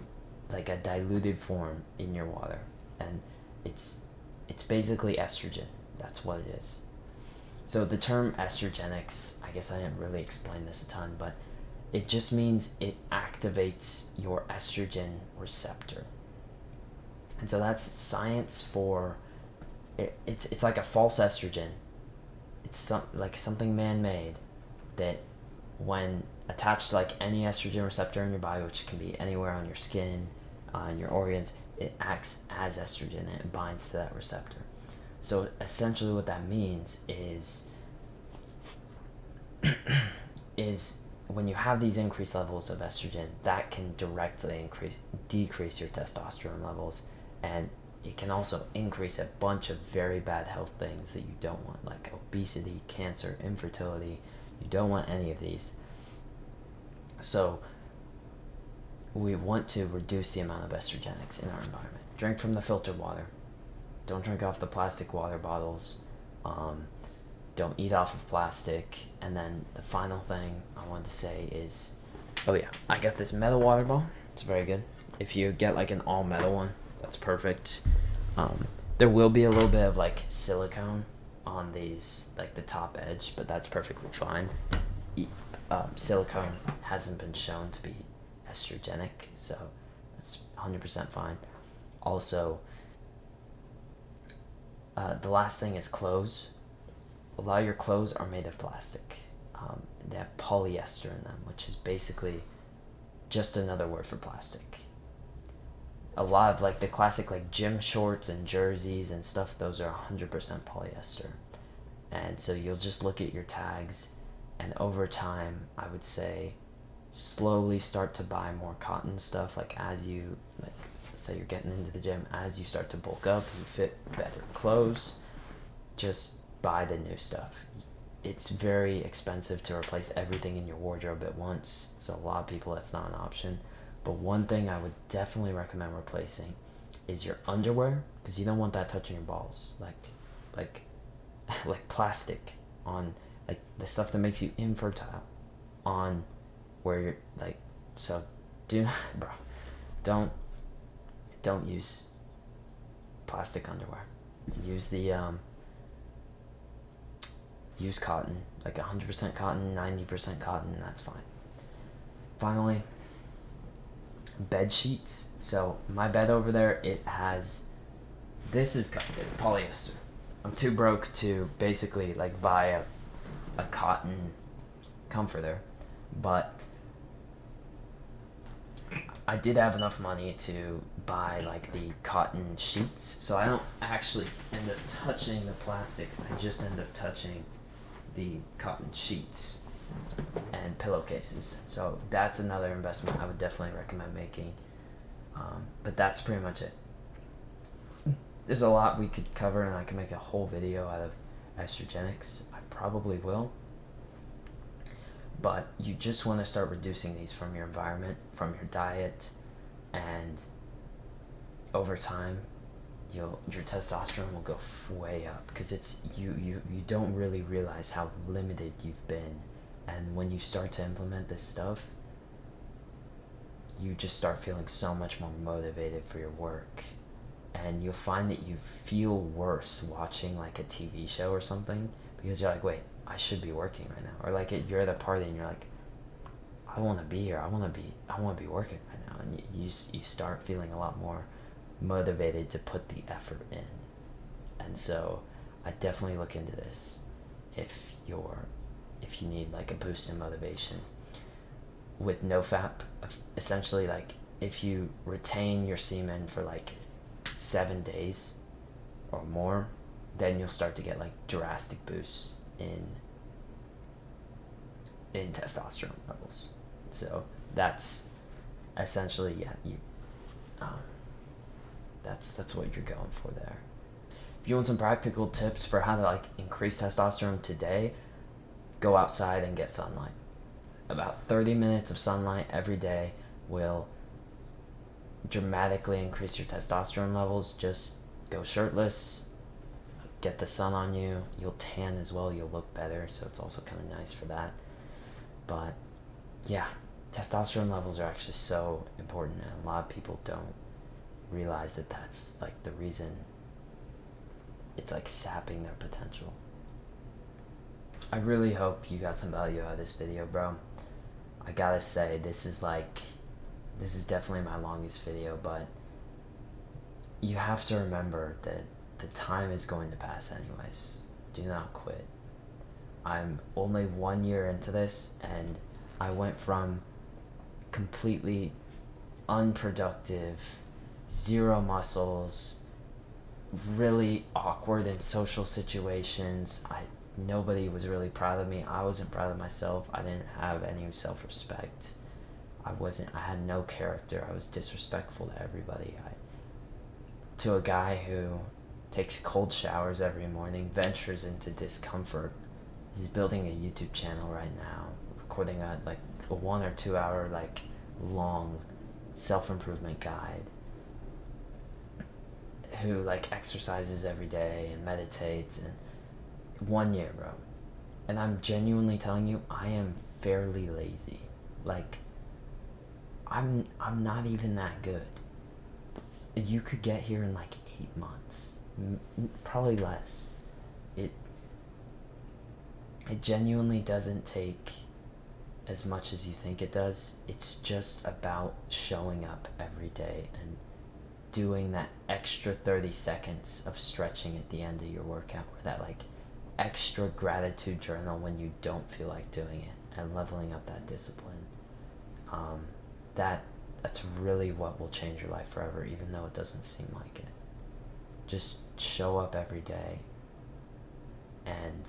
like a diluted form in your water, and it's basically estrogen. That's what it is. So the term estrogenics, I guess I didn't really explain this a ton, but it just means it activates your estrogen receptor. And so that's science for it. It's like a false estrogen. It's like something man-made that, when attached to like any estrogen receptor in your body, which can be anywhere on your skin, on your organs, it acts as estrogen and it binds to that receptor. So essentially what that means is when you have these increased levels of estrogen, that can directly decrease your testosterone levels, and it can also increase a bunch of very bad health things that you don't want, like obesity, cancer, infertility. You don't want any of these. So we want to reduce the amount of estrogenics in our environment. Drink from the filtered water. Don't drink off the plastic water bottles. Don't eat off of plastic. And then the final thing I wanted to say is, oh yeah, I got this metal water bottle. It's very good. If you get like an all metal one, that's perfect. There will be a little bit of like silicone on these, like the top edge, but that's perfectly fine. Silicone hasn't been shown to be estrogenic, so that's 100% fine. Also, the last thing is clothes. A lot of your clothes are made of plastic. They have polyester in them, which is basically just another word for plastic. A lot of like the classic like gym shorts and jerseys and stuff, those are 100% polyester. And so you'll just look at your tags, and over time, I would say, slowly start to buy more cotton stuff. Like as you, like, let's say you're getting into the gym, as you start to bulk up, you fit better clothes, just buy the new stuff. It's very expensive to replace everything in your wardrobe at once, so a lot of people, that's not an option. But one thing I would definitely recommend replacing is your underwear, because you don't want that touching your balls, like plastic on, like the stuff that makes you infertile on where you're like. So do not, bro, don't use plastic underwear. Use the use cotton, like 100% cotton, 90% cotton, that's fine. Finally, bed sheets. So my bed over there, it has, this is polyester. I'm too broke to basically like buy a cotton comforter, but I did have enough money to buy like the cotton sheets, so I don't actually end up touching the plastic. I just end up touching the cotton sheets and pillowcases. So that's another investment I would definitely recommend making. But that's pretty much it. There's a lot we could cover, and I can make a whole video out of estrogenics. I probably will. But you just want to start reducing these from your environment, from your diet, and over time, your testosterone will go way up, because it's you don't really realize how limited you've been, and when you start to implement this stuff, you just start feeling so much more motivated for your work, and you'll find that you feel worse watching like a TV show or something, because you're like, wait, I should be working right now, or like you're at a party and you're like, I want to be here, I want to be working right now, and you start feeling a lot more motivated to put the effort in. And so I definitely look into this if you need like a boost in motivation. With NoFap, essentially, like if you retain your semen for like 7 days or more, then you'll start to get like drastic boosts in testosterone levels. So that's essentially, that's what you're going for there. If you want some practical tips for how to like increase testosterone today, go outside and get sunlight. About 30 minutes of sunlight every day will dramatically increase your testosterone levels. Just go shirtless, get the sun on you. You'll tan as well. You'll look better, so it's also kind of nice for that. But yeah, testosterone levels are actually so important, and a lot of people don't realize that that's like the reason it's like sapping their potential. I really hope you got some value out of this video, bro. I gotta say, this is definitely my longest video, but you have to remember that the time is going to pass anyways. Do not quit. I'm only 1 year into this, and I went from completely unproductive, zero muscles, really awkward in social situations. Nobody was really proud of me. I wasn't proud of myself. I didn't have any self-respect. I had no character. I was disrespectful to everybody. To a guy who takes cold showers every morning, ventures into discomfort. He's building a YouTube channel right now, recording a 1 or 2 hour long self-improvement guide, who exercises every day and meditates, and 1 year, bro. And I'm genuinely telling you, I am fairly lazy. I'm not even that good. You could get here in 8 months, probably less. It genuinely doesn't take as much as you think it does. It's just about showing up every day and doing that extra 30 seconds of stretching at the end of your workout, or that extra gratitude journal when you don't feel like doing it, and leveling up that discipline. That's really what will change your life forever, even though it doesn't seem like it. Just show up every day, and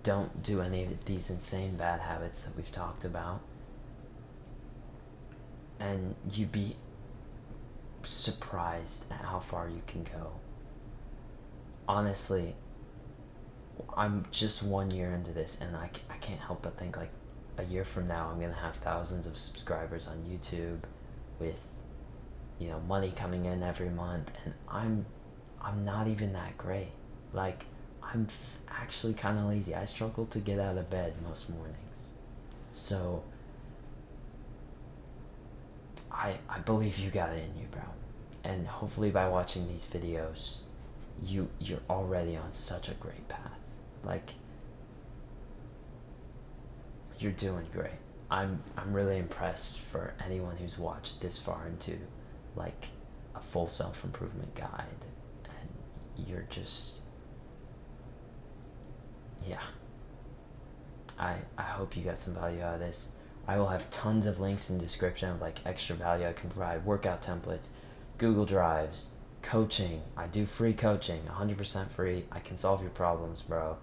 don't do any of these insane bad habits that we've talked about, and you'd be surprised at how far you can go. Honestly, I'm just 1 year into this, and I can't help but think a year from now I'm gonna have thousands of subscribers on YouTube, with money coming in every month, and I'm not even that great. I'm actually kind of lazy. I struggle to get out of bed most mornings, so I believe you got it in you, bro. And hopefully by watching these videos, you're already on such a great path. You're doing great. I'm really impressed for anyone who's watched this far into a full self-improvement guide, and you're just, yeah. I hope you got some value out of this. I will have tons of links in the description of extra value I can provide, workout templates, Google Drives, coaching. I do free coaching, 100% free. I can solve your problems, bro.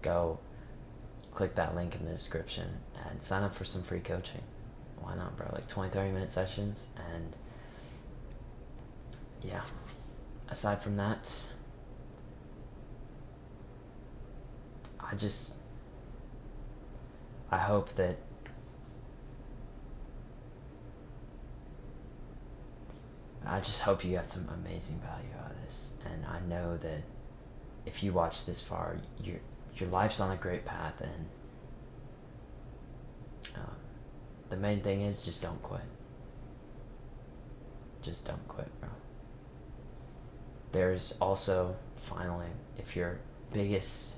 Go click that link in the description and sign up for some free coaching. Why not, bro? 20-30 minute sessions. And yeah, aside from that, I hope that I just hope you got some amazing value out of this. And I know that if you watch this far, your life's on a great path, and the main thing is just don't quit. Just don't quit, bro. There's also, finally, if your biggest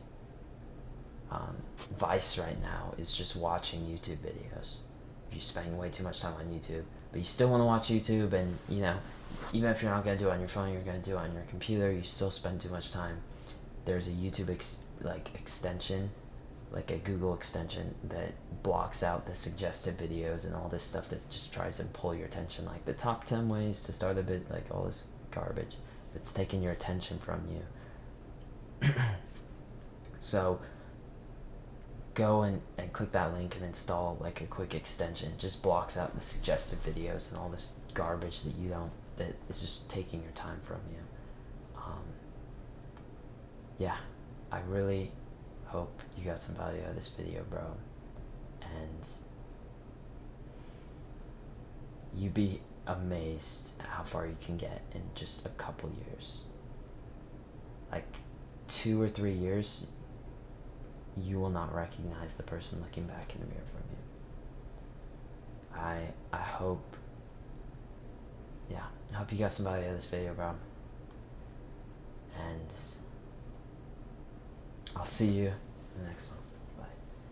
vice right now is just watching YouTube videos, if you're spending way too much time on YouTube, but you still want to watch YouTube, and even if you're not going to do it on your phone, you're going to do it on your computer, you still spend too much time, there's a YouTube extension, a Google extension, that blocks out the suggested videos and all this stuff that just tries to pull your attention, the top 10 ways to start a bit, all this garbage that's taking your attention from you. So go and click that link and install a quick extension. It just blocks out the suggested videos and all this garbage that is just taking your time from you. Yeah, I really hope you got some value out of this video, bro. And you'd be amazed at how far you can get in just a couple years. 2 or 3 years, you will not recognize the person looking back in the mirror from you. I hope, yeah, I hope you got some value out of this video, bro. And I'll see you in the next one.